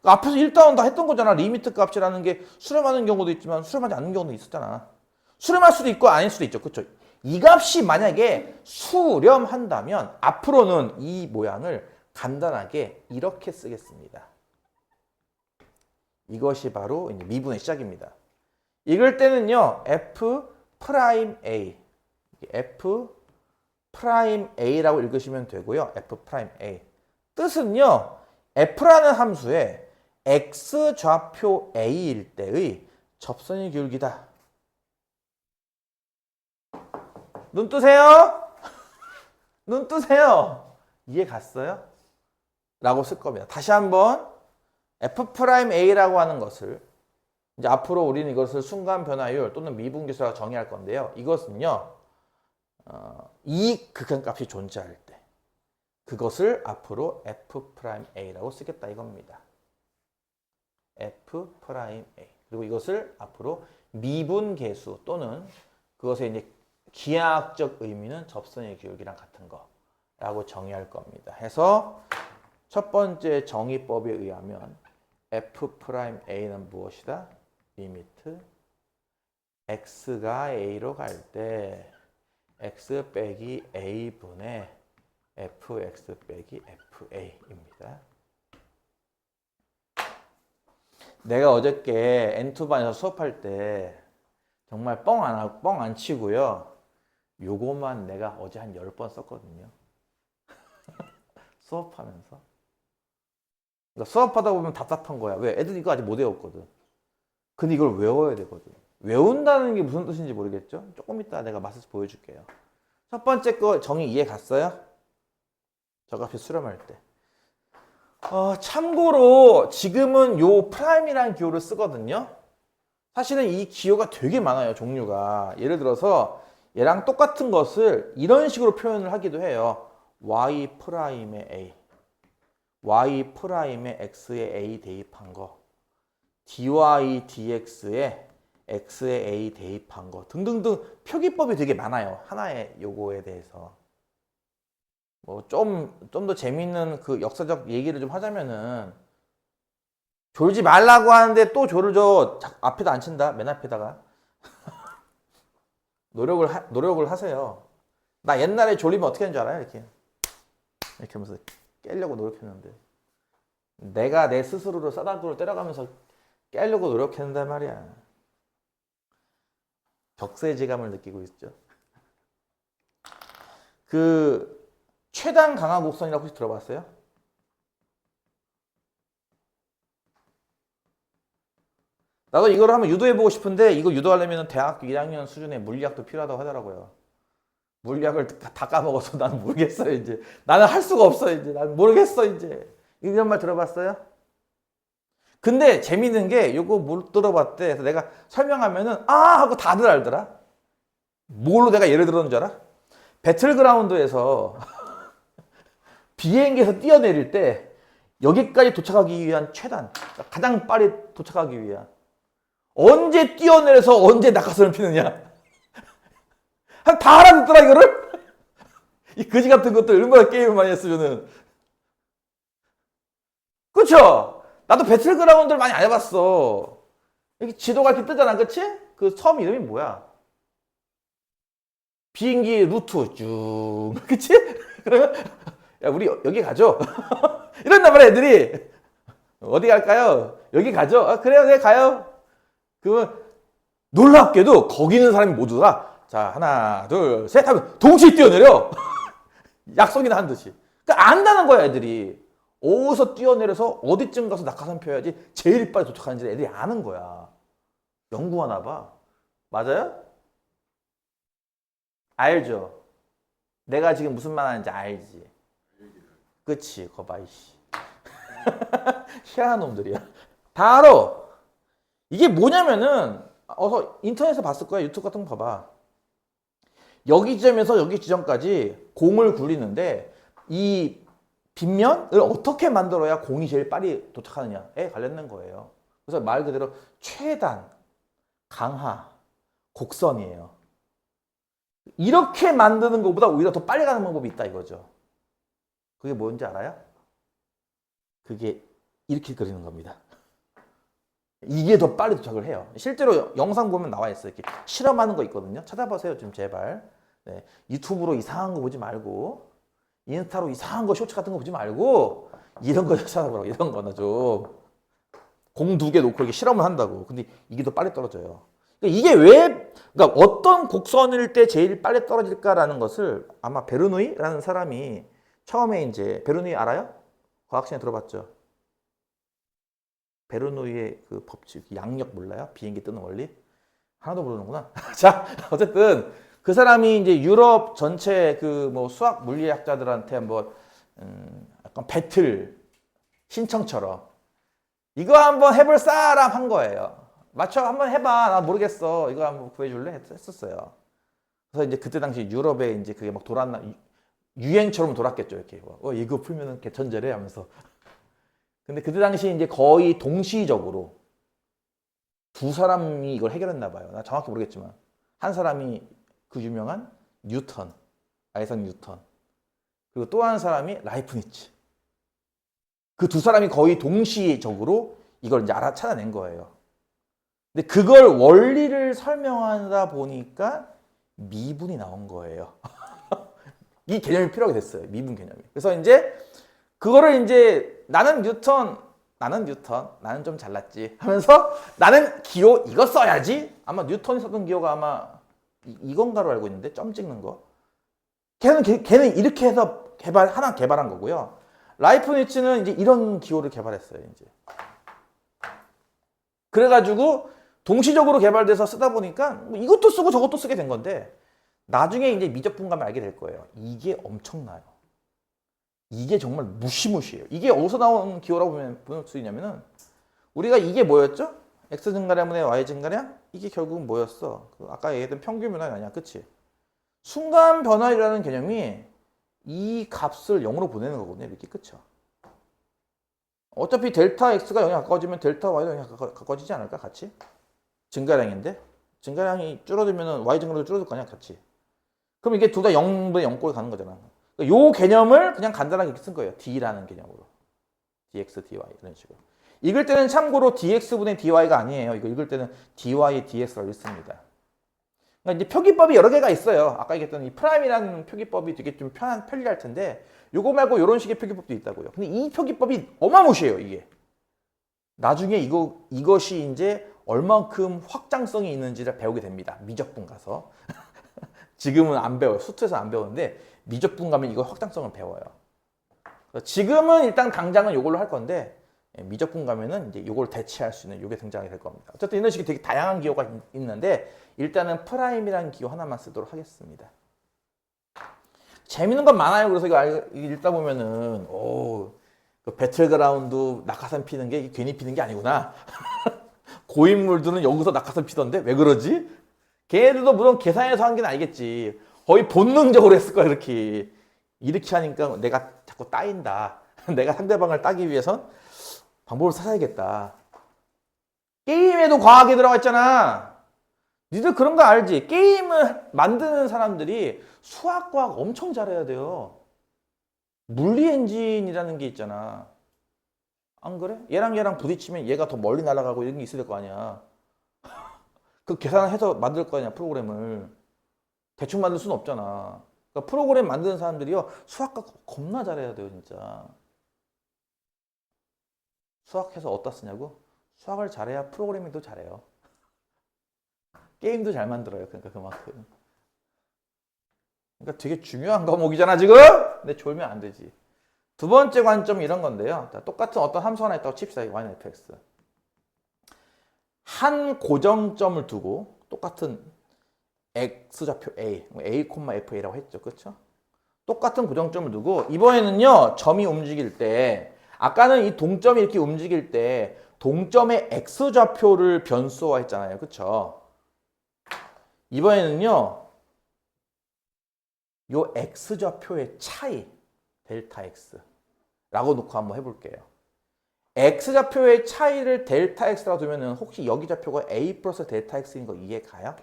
앞에서 1다운 다 했던 거잖아. 리미트 값이라는 게 수렴하는 경우도 있지만 수렴하지 않는 경우도 있었잖아. 수렴할 수도 있고 아닐 수도 있죠, 그쵸? 이 값이 만약에 수렴한다면 앞으로는 이 모양을 간단하게 이렇게 쓰겠습니다. 이것이 바로 이제 미분의 시작입니다. 읽을 때는요, F 프라임 A, F 프라임 A라고 읽으시면 되고요. F 프라임 A. 뜻은요, F라는 함수에 X 좌표 A일 때의 접선의 기울기다. 눈 뜨세요? 눈 뜨세요? 이해 갔어요? 라고 쓸 겁니다. 다시 한번 F'A라고 하는 것을 이제 앞으로 우리는 이것을 순간 변화율 또는 미분계수라고 정의할 건데요. 이것은요, 이 극한값이 존재할 때 그것을 앞으로 F'A라고 쓰겠다 이겁니다. F'A. 그리고 이것을 앞으로 미분계수 또는 그것의 이제 기하학적 의미는 접선의 기울기랑 같은 거라고 정의할 겁니다. 해서 첫 번째 정의법에 의하면 F'A는 무엇이다? 리미트 x가 a로 갈 때 x 빼기 a분의 fx 빼기 fa입니다. 내가 어저께 N2반에서 수업할 때 정말 뻥 안 치고요. 요거만 내가 어제 한 10번 썼거든요. 수업하면서. 그러니까 수업하다 보면 답답한 거야. 왜? 애들이 이거 아직 못 외웠거든. 근데 이걸 외워야 되거든. 외운다는 게 무슨 뜻인지 모르겠죠? 조금 이따 내가 맛을 보여줄게요. 첫 번째 거 정의 이해 갔어요? 저값이 수렴할 때. 참고로 지금은 요 프라임이라는 기호를 쓰거든요. 사실은 이 기호가 되게 많아요. 종류가. 예를 들어서 얘랑 똑같은 것을 이런 식으로 표현을 하기도 해요. y 프라임의 a, y 프라임의 x에 a 대입한 거, dy dx에 x에 a 대입한 거 등등등 표기법이 되게 많아요. 하나의 요거에 대해서. 뭐 좀 더 재밌는 그 역사적 얘기를 좀 하자면은 졸지 말라고 하는데 또 졸을 앞에다 안 친다. 맨 앞에다가. 노력을 하세요. 나 옛날에 졸리면 어떻게 하는 줄 알아요? 이렇게 하면서 깨려고 노력했는데 내가 내 스스로를 싸다구를 때려가면서 깨려고 노력했단 말이야. 격세지감을 느끼고 있죠. 그 최단 강화 곡선이라고 혹시 들어봤어요? 나도 이걸 한번 유도해보고 싶은데 이거 유도하려면 대학교 1학년 수준의 물리학도 필요하다고 하더라고요. 물리학을 다 까먹어서 나는 모르겠어요 이제. 나는 할 수가 없어 이제. 나는 모르겠어 이제. 이런 말 들어봤어요? 근데 재밌는 게 이거 못 들어봤대. 그래서 내가 설명하면은 하고 다들 알더라. 뭘로 내가 예를 들었는 줄 알아? 배틀그라운드에서 비행기에서 뛰어내릴 때 여기까지 도착하기 위한 최단, 가장 빨리 도착하기 위한 언제 뛰어내려서 언제 낙하선을 피느냐. 다 알아듣더라 이거를. 이 거지 같은 것들 얼마나 게임을 많이 했으면은. 그쵸? 나도 배틀그라운드를 많이 안 해봤어. 여기 지도가 이렇게 뜨잖아, 그치? 그 섬 이름이 뭐야? 비행기 루트 쭉, 그치? 그러면 야 우리 여기 가죠. 이런단 말이야 애들이. 어디 갈까요? 여기 가죠. 그래요, 네 가요. 그러면 놀랍게도 거기 있는 사람이 모두 다 자 하나 둘 셋 하면 동시에 뛰어내려. 약속이나 한 듯이. 그러니까 안다는 거야 애들이. 어디서 뛰어내려서 어디쯤 가서 낙하산 펴야지 제일 빨리 도착하는지 애들이 아는 거야. 연구하나 봐. 맞아요? 알죠? 내가 지금 무슨 말 하는지 알지? 그치? 거봐 이씨. 희한한 놈들이야. 다 알아. 이게 뭐냐면은 어서 인터넷에서 봤을 거야. 유튜브 같은 거 봐봐. 여기 지점에서 여기 지점까지 공을 굴리는데 이 빗면을 어떻게 만들어야 공이 제일 빨리 도착하느냐에 관련된 거예요. 그래서 말 그대로 최단, 강하, 곡선이에요. 이렇게 만드는 것보다 오히려 더 빨리 가는 방법이 있다 이거죠. 그게 뭔지 알아요? 그게 이렇게 그리는 겁니다. 이게 더 빨리 도착을 해요. 실제로 영상 보면 나와 있어요. 이렇게 실험하는 거 있거든요. 찾아보세요 좀 제발. 네. 유튜브로 이상한 거 보지 말고 인스타로 이상한 거 쇼츠 같은 거 보지 말고 이런 거 찾아보라고. 이런 거나 좀 공 2개 놓고 이렇게 실험을 한다고. 근데 이게 더 빨리 떨어져요. 그러니까 이게 왜, 그러니까 어떤 곡선일 때 제일 빨리 떨어질까라는 것을 아마 베르누이라는 사람이 처음에 이제 베르누이 알아요? 과학시간에 들어봤죠? 베르누이의 그 법칙, 양력 몰라요? 비행기 뜨는 원리? 하나도 모르는구나. 자, 어쨌든 그 사람이 이제 유럽 전체 그 뭐 수학 물리학자들한테 한번 약간 배틀 신청처럼 이거 한번 해볼 사람 한 거예요. 맞춰 한번 해봐. 나 모르겠어. 이거 한번 구해줄래? 했었어요. 그래서 이제 그때 당시 유럽에 이제 그게 막 돌았나 유행처럼 돌았겠죠. 이렇게 이거 풀면은 개천재래 하면서. 근데 그때 당시 이제 거의 동시적으로 두 사람이 이걸 해결했나 봐요. 나 정확히 모르겠지만 한 사람이 그 유명한 뉴턴, 아이작 뉴턴, 그리고 또 한 사람이 라이프니츠. 그 두 사람이 거의 동시적으로 이걸 이제 찾아낸 거예요. 근데 그걸 원리를 설명하다 보니까 미분이 나온 거예요. 이 개념이 필요하게 됐어요. 미분 개념이. 그래서 이제 그거를 이제 나는 뉴턴, 나는 좀 잘났지 하면서 나는 기호 이거 써야지. 아마 뉴턴이 썼던 기호가 아마 이건가로 알고 있는데 점 찍는 거. 걔는 이렇게 해서 하나 개발한 거고요. 라이프니츠는 이제 이런 기호를 개발했어요. 이제 그래가지고 동시적으로 개발돼서 쓰다 보니까 뭐 이것도 쓰고 저것도 쓰게 된 건데 나중에 이제 미적분감을 알게 될 거예요. 이게 엄청나요. 이게 정말 무시무시해요. 이게 어디서 나온 기호라고 볼 수 있냐면은 우리가 이게 뭐였죠? x 증가량분의 y 증가량? 이게 결국은 뭐였어? 아까 얘기했던 평균 변화가 아니야, 그치? 순간 변화라는 개념이 이 값을 0으로 보내는 거거든요. 이렇게 그쵸? 어차피 델타 x가 0에 가까워지면 델타 y도 0에 가까워지지 않을까? 같이? 증가량인데 증가량이 줄어들면 y 증가량도 줄어들 거 아니야? 같이. 그럼 이게 둘 다 0분의 0꼴 가는 거잖아. 요 개념을 그냥 간단하게 이렇게 쓴 거예요. d라는 개념으로. dx, dy 이런 식으로. 읽을 때는 참고로 dx분의 dy가 아니에요. 이거 읽을 때는 dy, dx라고 읽습니다. 그러니까 이제 표기법이 여러 개가 있어요. 아까 얘기했던 이 프라임이라는 표기법이 되게 좀 편리할 텐데 요거 말고 이런 식의 표기법도 있다고요. 근데 이 표기법이 어마무시해요. 이게. 나중에 이것이 이제 얼만큼 확장성이 있는지를 배우게 됩니다. 미적분 가서. 지금은 안 배워요. 수트에서 안 배우는데 미적분 가면 이거 확장성을 배워요. 지금은 일단 당장은 이걸로 할 건데 미적분 가면은 이제 이걸 대체할 수 있는 이게 등장이 될 겁니다. 어쨌든 이런 식의 되게 다양한 기호가 있는데 일단은 프라임이라는 기호 하나만 쓰도록 하겠습니다. 재밌는 건 많아요. 그래서 이거 읽다 보면은 그 배틀그라운드 낙하산 피는 게 괜히 피는 게 아니구나. 고인물들은 여기서 낙하산 피던데 왜 그러지? 걔네들도 물론 계산해서 한 게 아니겠지. 거의 본능적으로 했을 거야 이렇게. 이렇게 하니까 내가 자꾸 따인다. 내가 상대방을 따기 위해선 방법을 찾아야겠다. 게임에도 과학이 들어가 있잖아. 니들 그런 거 알지? 게임을 만드는 사람들이 수학과학 엄청 잘해야 돼요. 물리 엔진이라는 게 있잖아. 안 그래? 얘랑 부딪히면 얘가 더 멀리 날아가고 이런 게 있어야 될 거 아니야. 그 계산해서 만들 거 아니야, 프로그램을. 대충 만들 수는 없잖아. 그러니까 프로그램 만드는 사람들이요, 수학과 겁나 잘해야 돼요, 진짜. 수학해서 어디다 쓰냐고? 수학을 잘해야 프로그래밍도 잘해요. 게임도 잘 만들어요, 그러니까 그만큼. 그러니까 되게 중요한 과목이잖아, 지금? 근데 졸면 안 되지. 두 번째 관점이 이런 건데요. 자, 똑같은 어떤 함수 하나 있다고 칩시다, y는 fx. 한 고정점을 두고 똑같은 x좌표 a, a,fa라고 했죠. 그렇죠? 똑같은 고정점을 두고 이번에는요. 점이 움직일 때 아까는 이 동점이 이렇게 움직일 때 동점의 x좌표를 변수화 했잖아요. 그렇죠? 이번에는요. 요 x좌표의 차이 델타 x 라고 놓고 한번 해볼게요. x좌표의 차이를 델타 x라고 두면은 혹시 여기 좌표가 a 플러스 델타 x인 거 이해 가요?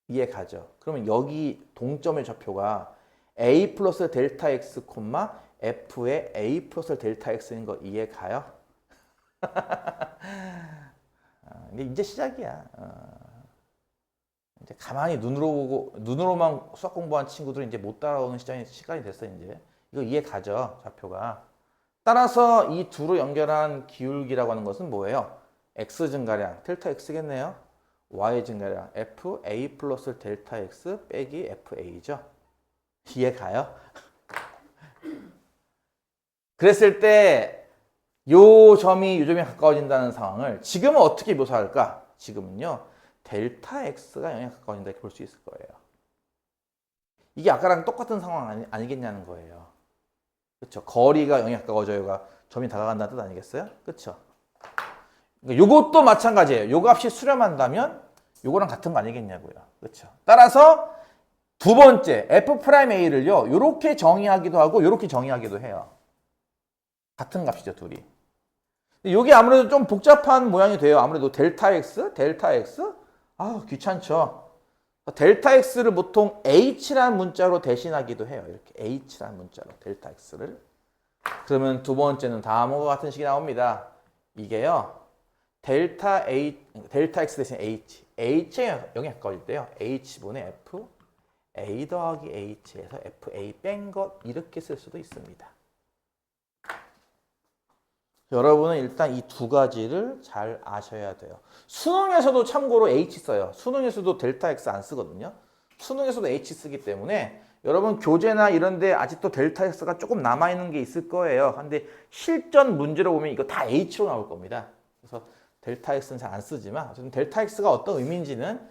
이해 가죠? 그러면 여기 동점의 좌표가 a 플러스 델타 x, f의 a 플러스 델타 x인 거 이해 가요? 근데 이제 시작이야. 이제 가만히 눈으로만 수학 공부한 친구들은 이제 못 따라오는 시간이 됐어, 이제. 이거 이해 가죠, 좌표가. 따라서 이 두로 연결한 기울기라고 하는 것은 뭐예요? x 증가량, 델타 x겠네요. y 증가량, f a 플러스 델타 x 빼기 fa죠. 이해 가요? 그랬을 때 요 점이 요 점이 가까워진다는 상황을 지금은 어떻게 묘사할까? 지금은요. 델타 x가 0에 가까워진다 이렇게 볼 수 있을 거예요. 이게 아까랑 똑같은 상황 아니겠냐는 거예요. 그렇죠? 거리가 0에 가까워져요가 점이 다가간다는 뜻 아니겠어요? 그렇죠? 그러니까 요것도 마찬가지예요. 요 값이 수렴한다면 요거랑 같은 거 아니겠냐고요. 그렇죠? 따라서 두 번째 f'a를요. 요렇게 정의하기도 하고 요렇게 정의하기도 해요. 같은 값이죠, 둘이. 이게 아무래도 좀 복잡한 모양이 돼요. 아무래도 델타 x? 아, 귀찮죠. 델타 x를 보통 h라는 문자로 대신하기도 해요. 이렇게 h라는 문자로 델타 x를. 그러면 두 번째는 다음과 같은 식이 나옵니다. 이게요. 델타 x 대신 h에 0에 가까워질 때요. h분의 f a 더하기 h에서 fa 뺀 것 이렇게 쓸 수도 있습니다. 여러분은 일단 이 두 가지를 잘 아셔야 돼요. 수능에서도 참고로 H 써요. 수능에서도 델타 X 안 쓰거든요. 수능에서도 H 쓰기 때문에 여러분 교재나 이런 데 아직도 델타 X가 조금 남아있는 게 있을 거예요. 근데 실전 문제로 보면 이거 다 H로 나올 겁니다. 그래서 델타 X는 잘 안 쓰지만 어쨌든 델타 X가 어떤 의미인지는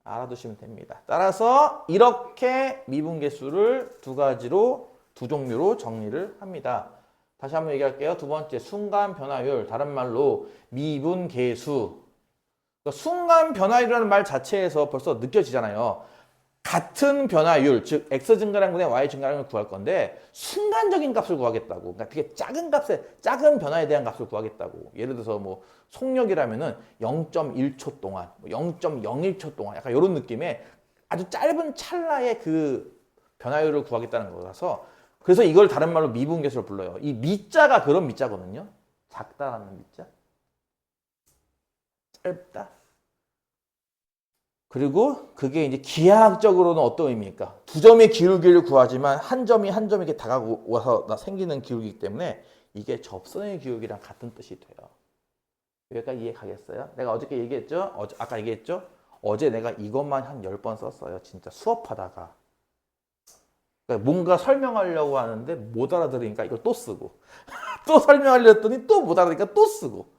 알아두시면 됩니다. 따라서 이렇게 미분계수를 두 가지로, 두 종류로 정리를 합니다. 다시 한번 얘기할게요. 두 번째, 순간 변화율, 다른 말로 미분계수. 그러니까 순간 변화율이라는 말 자체에서 벌써 느껴지잖아요. 같은 변화율, 즉 x 증가량분의 y 증가량을 구할 건데 순간적인 값을 구하겠다고. 그러니까 되게 작은 변화에 대한 값을 구하겠다고. 예를 들어서 뭐 속력이라면은 0.1초 동안, 0.01초 동안 약간 이런 느낌의 아주 짧은 찰나의 그 변화율을 구하겠다는 거라서 그래서 이걸 다른 말로 미분계수로 불러요. 이 미자가 그런 미자거든요. 작다라는 미자. 짧다. 그리고 그게 이제 기하학적으로는 어떤 의미입니까? 두 점의 기울기를 구하지만 한 점이 한 점에게 다가와서 생기는 기울기이기 때문에 이게 접선의 기울기랑 같은 뜻이 돼요. 여기까지 이해 가겠어요? 내가 어저께 얘기했죠? 아까 얘기했죠? 어제 내가 이것만 한 10번 썼어요. 진짜 수업하다가. 그러니까 뭔가 설명하려고 하는데 못 알아들으니까 이걸 또 쓰고 또 설명하려고 했더니 또 못 알아들으니까 또 쓰고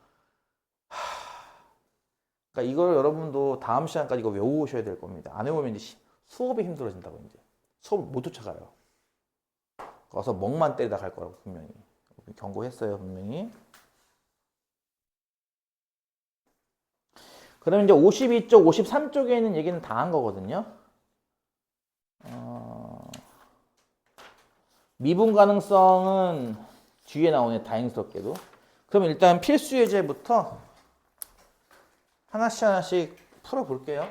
그러니까 이걸 여러분도 다음 시간까지 이거 외우셔야 될 겁니다. 안 외우면 이제 수업이 힘들어진다고 이제 수업을 못 쫓아가요. 가서 멍만 때리다 갈 거라고 분명히 경고했어요. 분명히. 그러면 이제 52쪽, 53쪽에 있는 얘기는 다 한 거거든요. 미분 가능성은 뒤에 나오네, 다행스럽게도. 그럼 일단 필수 예제부터 하나씩 풀어볼게요.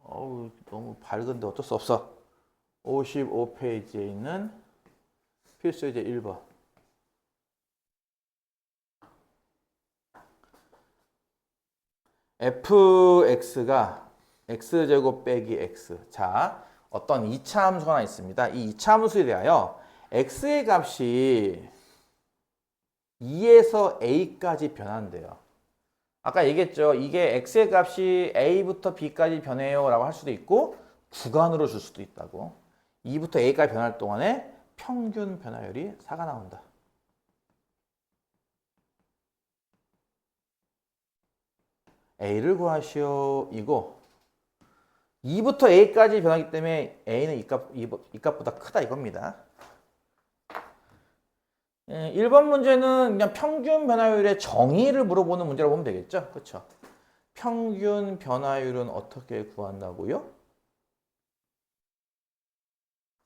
어우, 너무 밝은데 어쩔 수 없어. 55페이지에 있는 필수 예제 1번. fx가 x제곱 빼기 x. 자, 어떤 2차 함수가 하나 있습니다. 이 2차 함수에 대하여 x의 값이 2에서 a까지 변한대요. 아까 얘기했죠. 이게 x의 값이 a부터 b까지 변해요 라고 할 수도 있고 구간으로 줄 수도 있다고. 2부터 a까지 변할 동안에 평균 변화율이 4가 나온다. a를 구하시오 이고 2부터 a까지 변하기 때문에 a는 이 값보다 크다 이겁니다. 1번 문제는 그냥 평균 변화율의 정의를 물어보는 문제라고 보면 되겠죠. 그렇죠? 평균 변화율은 어떻게 구한다고요?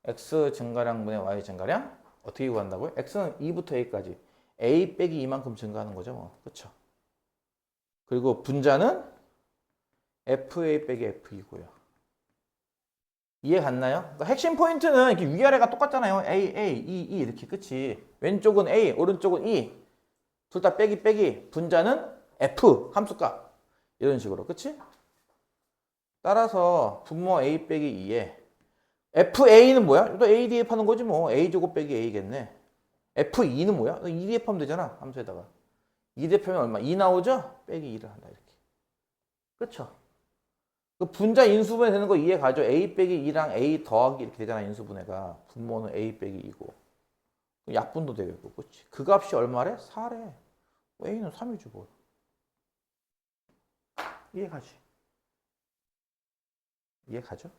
x 증가량분의 y 증가량 어떻게 구한다고요? x는 2부터 a까지 a 빼기 2만큼 증가하는 거죠, 뭐. 그렇죠? 그리고 분자는 fa 빼기 f2고요. 이해 갔나요? 그러니까 핵심 포인트는 이렇게 위아래가 똑같잖아요. a, e 이렇게 끝이. 왼쪽은 a, 오른쪽은 e. 둘 다 빼기 빼기. 분자는 f 함수값. 이런 식으로. 그치? 따라서 분모 a 빼기 2에 fa는 뭐야? 또 a df 하는 거지 뭐. a 제곱 빼기 a겠네. f2는 뭐야? 2 df 하면 되잖아. 함수에다가. 2 df면 얼마? 2 나오죠? 빼기 2를 한다. 이렇게. 그쵸? 그 분자 인수분해 되는 거 이해 가죠? a 빼기 2랑 a 더하기 이렇게 되잖아. 인수분해가. 분모는 a 빼기 2고. 약분도 되겠고. 그치? 그 값이 얼마래? 4래. a는 3이지 뭐. 이해 가지? 이해 가죠?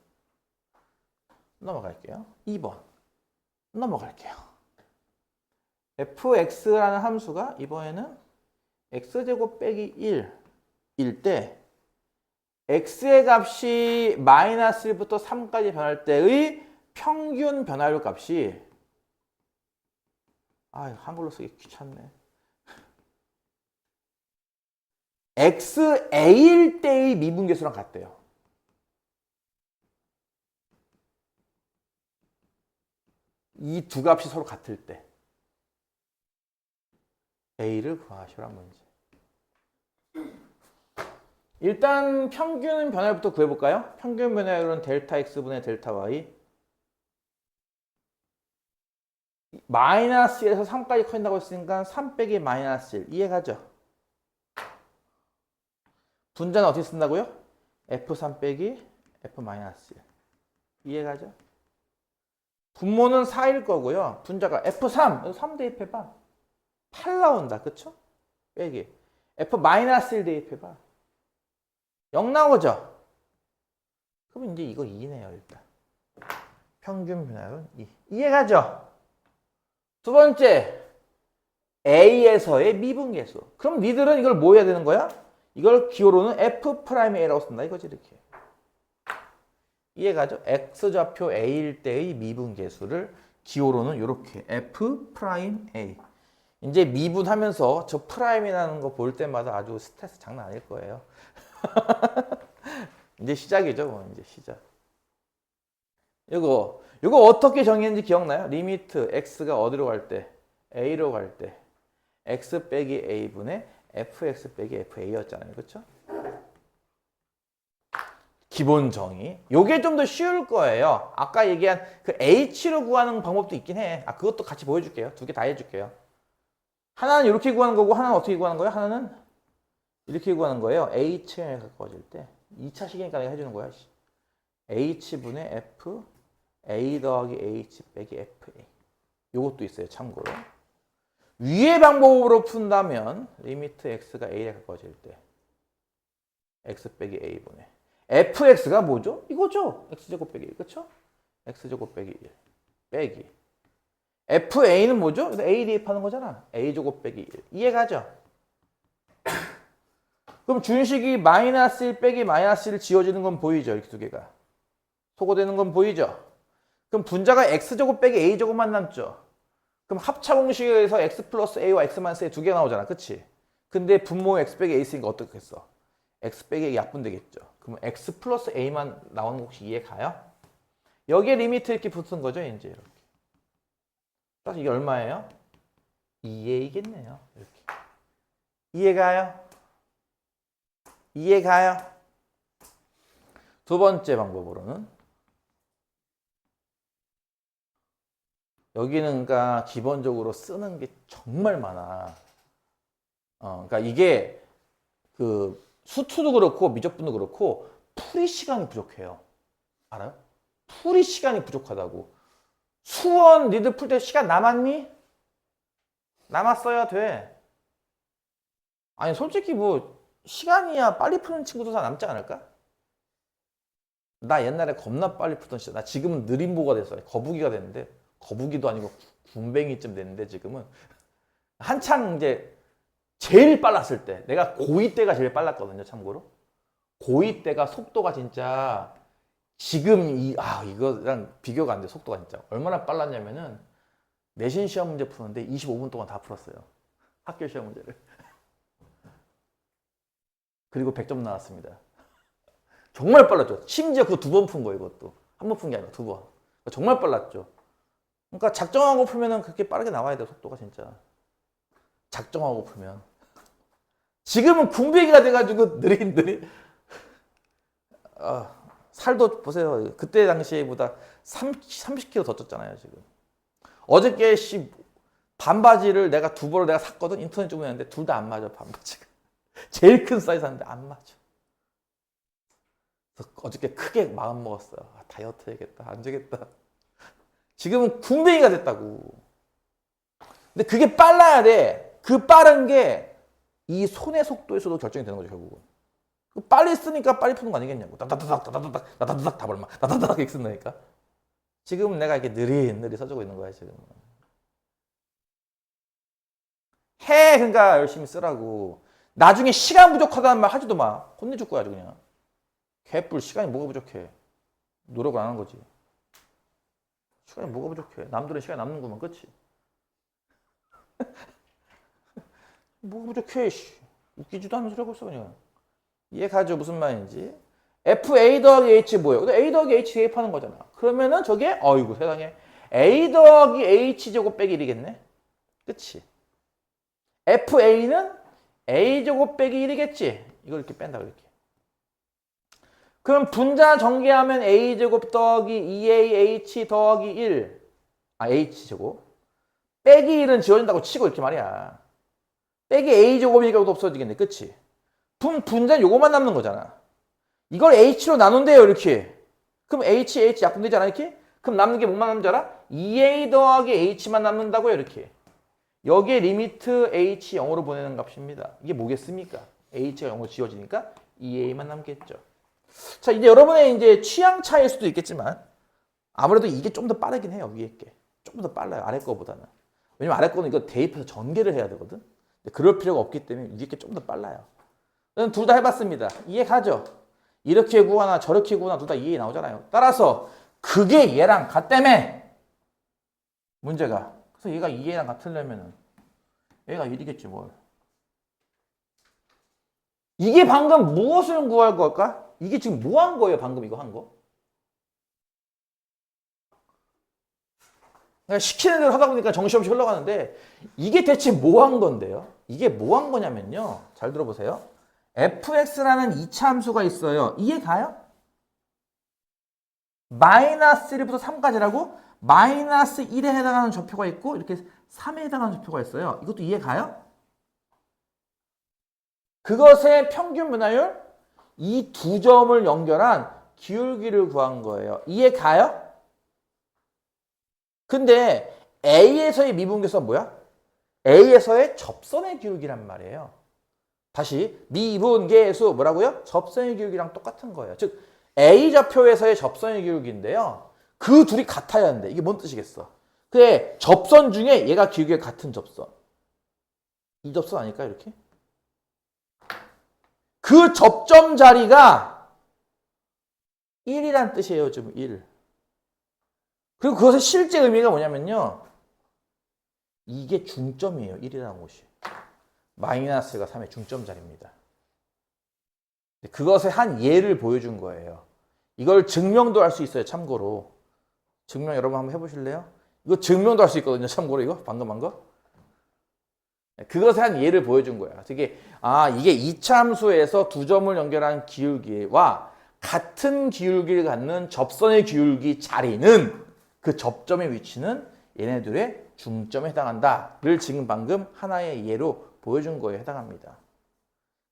넘어갈게요. 2번. 넘어갈게요. fx라는 함수가 이번에는 x제곱 빼기 1일 때 x의 값이 마이너스 1부터 3까지 변할 때의 평균 변화율 값이 한글로 쓰기 귀찮네. xa일 때의 미분계수랑 같대요. 이 두 값이 서로 같을 때 a를 구하시란 문제. 일단 평균 변화율부터 구해볼까요? 평균 변화율은 델타 x분의 델타 y 마이너스 1에서 3까지 커진다고 했으니까 3 빼기 마이너스 1 이해가죠? 분자는 어떻게 쓴다고요? f3 빼기 f 마이너스 1 이해가죠? 분모는 4일 거고요. 분자가 f3 3 대입해봐 8 나온다. 그쵸? 빼기 f 마이너스 1 대입해봐 0 나오죠? 그럼 이제 이거 2네요. 일단 평균 변화율은 2 이해가죠? 두 번째 a에서의 미분계수. 그럼 니들은 이걸 뭐 해야 되는 거야? 이걸 기호로는 f'a라고 쓴다 이거지. 이렇게 이해가죠? x좌표 a일 때의 미분계수를 기호로는 이렇게 f'a. 이제 미분하면서 저 프라임이라는 거 볼 때마다 아주 스트레스 장난 아닐 거예요. 이제 시작이죠. 뭐 이제 시작. 이거 어떻게 정의했는지 기억나요? 리미트 x가 어디로 갈 때? a로 갈 때 x 빼기 a분의 fx 빼기 fa였잖아요. 그렇죠? 기본 정의. 요게 좀 더 쉬울 거예요. 아까 얘기한 그 h로 구하는 방법도 있긴 해. 그것도 같이 보여줄게요. 두 개 다 해줄게요. 하나는 이렇게 구하는 거고 하나는 어떻게 구하는 거예요? 하나는 이렇게 구하는 거예요. h에 가까워질 때 2차 시계니까 내가 해주는 거야. h분의 f a 더하기 h 빼기 fa. 요것도 있어요. 참고로. 위의 방법으로 푼다면 리미트 x가 a에 가까워질 때 x 빼기 a분의 fx가 뭐죠? 이거죠. x제곱 빼기 1. 그쵸? x제곱 빼기 1 빼기 fa는 뭐죠? a 대입하는 거잖아. a제곱 빼기 1. 이해가죠? 그럼 준식이 마이너스 1 빼기 마이너스 1 지워지는 건 보이죠? 이렇게 두 개가. 소거되는 건 보이죠? 그럼 분자가 x제곱 빼기 a제곱만 남죠? 그럼 합차 공식에서 x 플러스 a와 x 마이너스 a 두 개 나오잖아. 그치? 근데 분모 x 빼기 a 있으니까 어떻게 했어? x 빼기 a 약분되겠죠. 그러면 x 플러스 a만 나오는 거 혹시 이해 가요? 여기에 리미트 이렇게 붙은 거죠. 이제 이렇게. 그래서 이게 얼마예요? 2a겠네요. 이렇게. 이해가요? 이해가요? 두 번째 방법으로는 여기는 그러니까 기본적으로 쓰는 게 정말 많아. 그러니까 이게 그 수투도 그렇고 미적분도 그렇고 풀이 시간이 부족해요. 알아요? 풀이 시간이 부족하다고. 수원 니들 풀 때 시간 남았니? 남았어야 돼. 아니 솔직히 뭐 시간이야 빨리 푸는 친구도 다 남지 않을까? 나 옛날에 겁나 빨리 풀던 시절. 나 지금은 느림보가 됐어. 거북이가 됐는데 거북이도 아니고 군뱅이쯤 됐는데 지금은 한창 이제 제일 빨랐을 때 내가 고2 때가 제일 빨랐거든요. 참고로 고2 때가 속도가 진짜 지금 이거랑 비교가 안 돼. 속도가 진짜 얼마나 빨랐냐면은 내신 시험 문제 푸는데 25분 동안 다 풀었어요. 학교 시험 문제를. 그리고 100점 나왔습니다. 정말 빨랐죠. 심지어 그거 2번 푼 거예요. 이것도 한 번 푼 게 아니라 2번. 정말 빨랐죠. 그러니까 작정하고 풀면은 그렇게 빠르게 나와야 돼요. 속도가 진짜. 작정하고 풀면. 지금은 군배기가 돼가지고 느린. 살도 보세요. 그때 당시보다 30kg 더 쪘잖아요. 지금. 어저께 반바지를 내가 2벌을 내가 샀거든. 인터넷 주문했는데 둘 다 안 맞아. 반바지가. 제일 큰 사이즈 샀는데 안 맞아. 그래서 어저께 크게 마음 먹었어요. 다이어트 해야겠다. 안 되겠다. 지금은 군뱅이가 됐다고. 근데 그게 빨라야 돼. 그 빠른 게 이 손의 속도에서도 결정이 되는 거죠, 결국은. 빨리 쓰니까 빨리 푸는 거 아니겠냐고. 따다다닥 답을 막 따다다닥 이렇게 쓴다니까. 지금 내가 이렇게 느릿느릿 써주고 있는 거야, 지금. 그러니까 열심히 쓰라고. 나중에 시간 부족하다는 말 하지도 마. 혼내줄 거야, 아주 그냥. 개뿔, 시간이 뭐가 부족해. 노력을 안 하는 거지. 시간이 뭐가 부족해. 남들은 시간이 남는구만, 그치? 뭐가 부족해, 웃기지도 않으면서 이러고 있어, 그냥. 이해가죠? 무슨 말인지. FA 더하기 H 뭐예요? A 더하기 H 대입하는 거잖아. 그러면은 저게, 어이구, 세상에. A 더하기 H 제곱 빼기 1이겠네? 그치? FA는 A 제곱 빼기 1이겠지? 이걸 이렇게 뺀다, 이렇게. 그럼 분자 전개하면 A 제곱 더하기 2AH 더하기 1. H 제곱. 빼기 1은 지워진다고 치고 이렇게 말이야. 빼기 A 제곱이니까 이것도 없어지겠네. 그치? 분자는 요거만 남는 거잖아. 이걸 H로 나눈대요, 이렇게. 그럼 H 약분되잖아, 이렇게? 그럼 남는 게 뭐만 남는 줄 알아? 2A 더하기 H만 남는다고요, 이렇게. 여기에 리미트 H 0으로 보내는 값입니다. 이게 뭐겠습니까? H가 0으로 지워지니까 2A만 남겠죠. 자, 이제 여러분의 이제 취향 차이일 수도 있겠지만 아무래도 이게 좀 더 빠르긴 해요, 위에 게. 좀 더 빨라요, 아래 거보다는. 왜냐면 아래 거는 이거 대입해서 전개를 해야 되거든. 그럴 필요가 없기 때문에 위에 게 좀 더 빨라요. 저는 둘 다 해봤습니다. 이해 가죠? 이렇게 구하나 저렇게 구하나 둘 다 이해 나오잖아요. 따라서 그게 얘랑 같다며 문제가. 그래서 얘가 2얘랑 같으려면은 얘가 1이겠지 뭘. 이게 방금 무엇을 구할 걸까? 이게 지금 뭐 한 거예요? 방금 이거 한 거? 그러니까 시키는 대로 하다 보니까 정신없이 흘러가는데 이게 대체 뭐 한 건데요? 이게 뭐 한 거냐면요. 잘 들어보세요. fx라는 2차 함수가 있어요. 이해 가요? 마이너스 1부터 3까지라고 마이너스 1에 해당하는 좌표가 있고 이렇게 3에 해당하는 좌표가 있어요. 이것도 이해 가요? 그것의 평균 분할율 이 두 점을 연결한 기울기를 구한 거예요. 이해 가요? 근데 A에서의 미분계수가 뭐야? A에서의 접선의 기울기란 말이에요. 다시 미분계수 뭐라고요? 접선의 기울기랑 똑같은 거예요. 즉 A 좌표에서의 접선의 기울기인데요. 그 둘이 같아야 하는데 이게 뭔 뜻이겠어? 그래 접선 중에 얘가 기울기가 같은 접선. 이 접선 아닐까 이렇게? 그 접점 자리가 1이란 뜻이에요. 지금 1. 그리고 그것의 실제 의미가 뭐냐면요. 이게 중점이에요. 1이라는 곳이. 마이너스가 3의 중점 자리입니다. 그것의 한 예를 보여준 거예요. 이걸 증명도 할 수 있어요. 참고로. 증명 여러분 한번 해보실래요? 이거 증명도 할 수 있거든요. 참고로 이거 방금 한 거. 그것의 한 예를 보여준 거야. 이게 이게 2차 함수에서 두 점을 연결한 기울기와 같은 기울기를 갖는 접선의 기울기 자리는 그 접점의 위치는 얘네들의 중점에 해당한다를 지금 방금 하나의 예로 보여준 거에 해당합니다.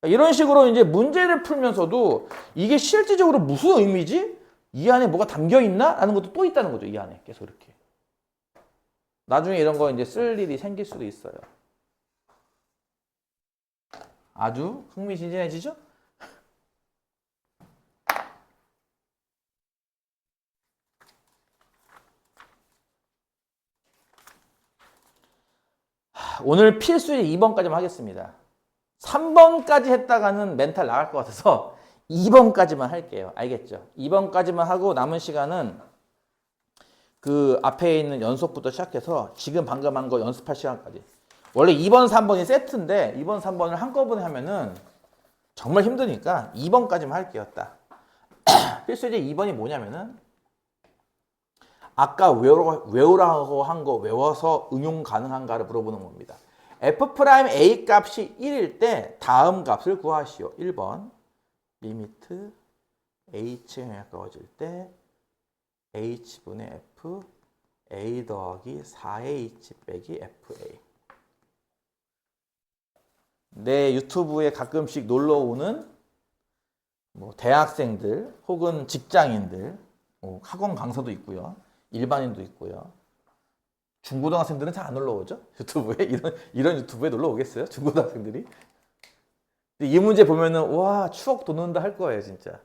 이런 식으로 이제 문제를 풀면서도 이게 실질적으로 무슨 의미지? 이 안에 뭐가 담겨 있나? 라는 것도 또 있다는 거죠. 이 안에 계속 이렇게. 나중에 이런 거 이제 쓸 일이 생길 수도 있어요. 아주 흥미진진해지죠? 오늘 필수의 2번까지만 하겠습니다. 3번까지 했다가는 멘탈 나갈 것 같아서 2번까지만 할게요. 알겠죠? 2번까지만 하고 남은 시간은 그 앞에 있는 연속부터 시작해서 지금 방금 한 거 연습할 시간까지. 원래 2번, 3번이 세트인데 2번, 3번을 한꺼번에 하면은 정말 힘드니까 2번까지만 할게요. 딱. 필수제 2번이 뭐냐면은 아까 외우라고 한 거 외워서 응용 가능한가를 물어보는 겁니다. F'A 값이 1일 때 다음 값을 구하시오. 1번 리미트 H가 가까워질 때 H분의 F A 더하기 4H 빼기 FA. 내 유튜브에 가끔씩 놀러 오는 뭐 대학생들 혹은 직장인들, 학원 강사도 있고요. 일반인도 있고요. 중고등학생들은 잘 안 놀러 오죠? 유튜브에 이런 유튜브에 놀러 오겠어요? 중고등학생들이? 이 문제 보면은 와 추억 돋는다 할 거예요, 진짜.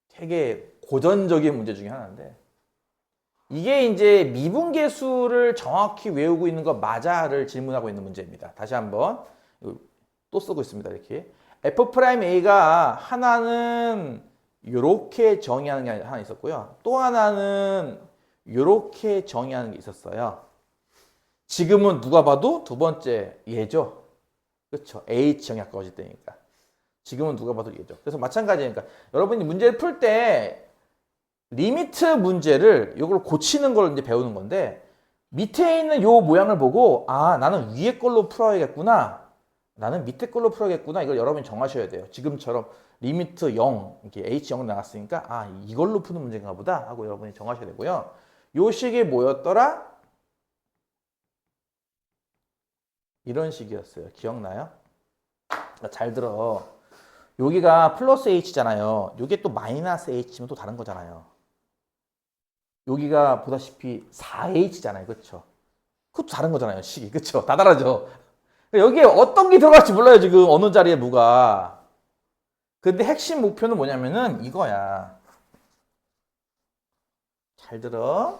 되게 고전적인 문제 중에 하나인데 이게 이제 미분계수를 정확히 외우고 있는 거 맞아를 질문하고 있는 문제입니다. 다시 한번 또 쓰고 있습니다. 이렇게 F'A가 하나는 이렇게 정의하는 게 하나 있었고요. 또 하나는 이렇게 정의하는 게 있었어요. 지금은 누가 봐도 두 번째 얘죠. 그렇죠. H형이 가까워질 때니까. 지금은 누가 봐도 얘죠. 그래서 마찬가지니까 여러분이 문제를 풀 때 리미트 문제를 이걸 고치는 걸 이제 배우는 건데 밑에 있는 요 모양을 보고 아 나는 위에 걸로 풀어야겠구나. 나는 밑에 걸로 풀어야겠구나. 이걸 여러분이 정하셔야 돼요. 지금처럼 리미트 0, 이렇게 H0 나왔으니까 아 이걸로 푸는 문제인가 보다 하고 여러분이 정하셔야 되고요. 요 식이 뭐였더라? 이런 식이었어요. 기억나요? 잘 들어. 여기가 플러스 H잖아요. 여기 또 마이너스 H면 또 다른 거잖아요. 여기가 보다시피 4H잖아요. 그렇죠? 그것도 다른 거잖아요. 식이. 그렇죠? 다 다르죠? 여기에 어떤 게 들어갈지 몰라요. 지금 어느 자리에 뭐가. 근데 핵심 목표는 뭐냐면은 이거야. 잘 들어.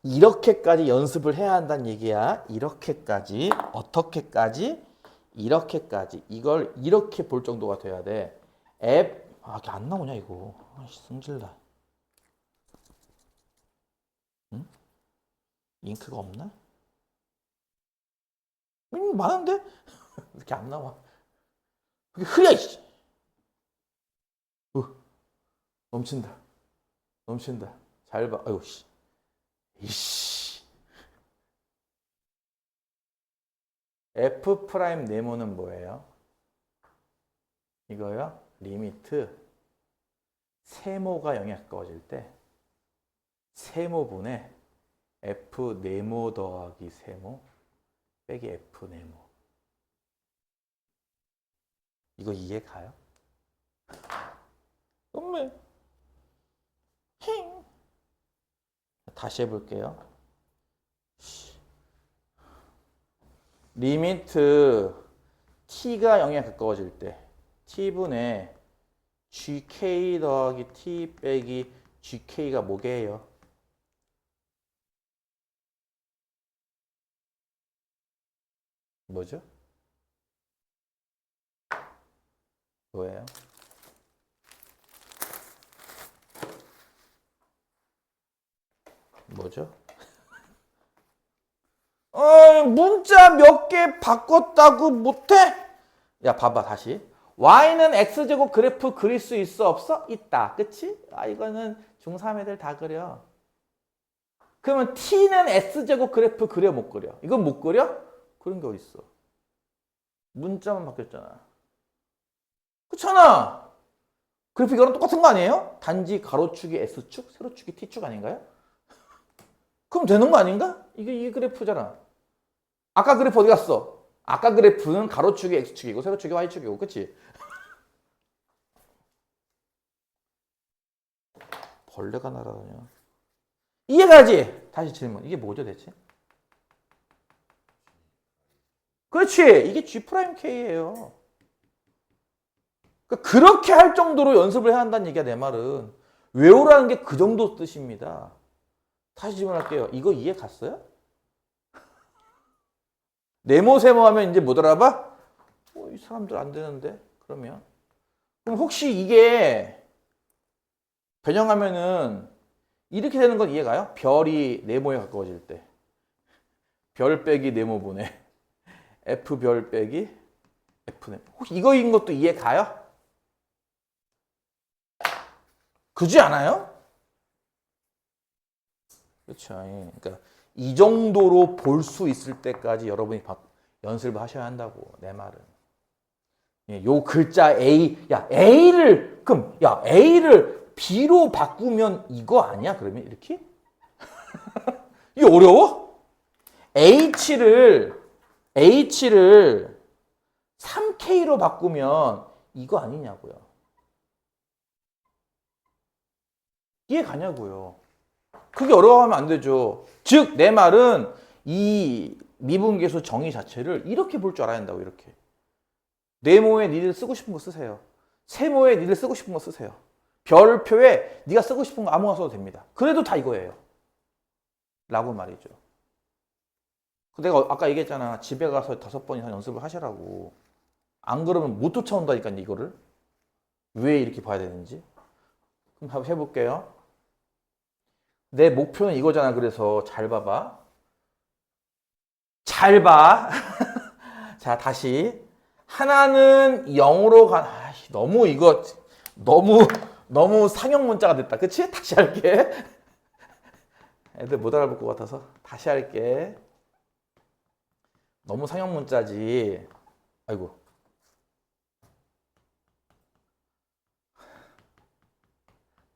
이렇게까지 연습을 해야 한다는 얘기야. 이렇게까지. 어떻게까지? 이렇게까지. 이걸 이렇게 볼 정도가 돼야 돼. 이게 안 나오냐 이거. 아이씨, 승질나. 응? 잉크가 없나? 많은데? 이렇게 안 나와. 그게 흐려, 이씨. 넘친다. 넘친다. 잘 봐. 아유, 씨. 이씨. F 프라임 네모는 뭐예요? 이거요? 리미트 세모가 0에 가까워질 때 세모분의 F 네모 더하기 세모 빼기 F 네모. 이거 이해 가요? 엄매. 힝. 다시 해볼게요. 리미트 t가 0에 가까워질 때 t분의 gk 더하기 t 빼기 gk가 뭐게요? 뭐죠? 뭐예요? 뭐죠? 문자 몇 개 바꿨다고 못해? 야, 봐봐, 다시. y는 x제곱 그래프 그릴 수 있어, 없어? 있다. 그치? 이거는 중3 애들 다 그려. 그러면 t는 x제곱 그래프 그려, 못 그려? 이건 못 그려? 그런 게 어딨어. 문자만 바뀌었잖아. 그렇잖아. 그래프 이거랑 똑같은 거 아니에요? 단지 가로축이 S축, 세로축이 T축 아닌가요? 그럼 되는 거 아닌가? 이게 이 그래프잖아. 아까 그래프 어디 갔어? 아까 그래프는 가로축이 X축이고 세로축이 Y축이고, 그치? 벌레가 날아다녀. 이해가지? 다시 질문. 이게 뭐죠, 대체? 그렇지. 이게 G'K예요. 그러니까 그렇게 할 정도로 연습을 해야 한다는 얘기야, 내 말은. 외우라는 게 그 정도 뜻입니다. 다시 질문할게요. 이거 이해 갔어요? 네모 세모 하면 이제 못 알아봐? 이 사람들 안 되는데? 그러면 그럼 혹시 이게 변형하면은 이렇게 되는 건 이해가요? 별이 네모에 가까워질 때. 별 빼기 네모분의 F별 빼기 F네. 혹시 이거인 것도 이해가요? 그지 않아요? 그렇죠. 예. 그러니까 이 정도로 볼 수 있을 때까지 여러분이 연습을 하셔야 한다고 내 말은. 예, 요 글자 A, 야 A를 그럼 야 A를 B로 바꾸면 이거 아니야? 그러면 이렇게? 이게 어려워? H를 3K로 바꾸면 이거 아니냐고요. 이해 가냐고요. 그게 어려워하면 안 되죠. 즉, 내 말은 이 미분계수 정의 자체를 이렇게 볼 줄 알아야 한다고, 이렇게. 네모에 니들 쓰고 싶은 거 쓰세요. 세모에 니들 쓰고 싶은 거 쓰세요. 별표에 네가 쓰고 싶은 거 아무거나 써도 됩니다. 그래도 다 이거예요. 라고 말이죠. 내가 아까 얘기했잖아. 집에 가서 5번 이상 연습을 하시라고. 안 그러면 못 쫓아온다니까, 이거를. 왜 이렇게 봐야 되는지. 그럼 한번 해볼게요. 내 목표는 이거잖아. 그래서 잘 봐봐. 잘 봐. 자, 다시. 하나는 0으로 너무 이거 너무 상형 문자가 됐다. 그치? 다시 할게. 애들 못 알아볼 것 같아서 다시 할게. 너무 상형 문자지. 아이고.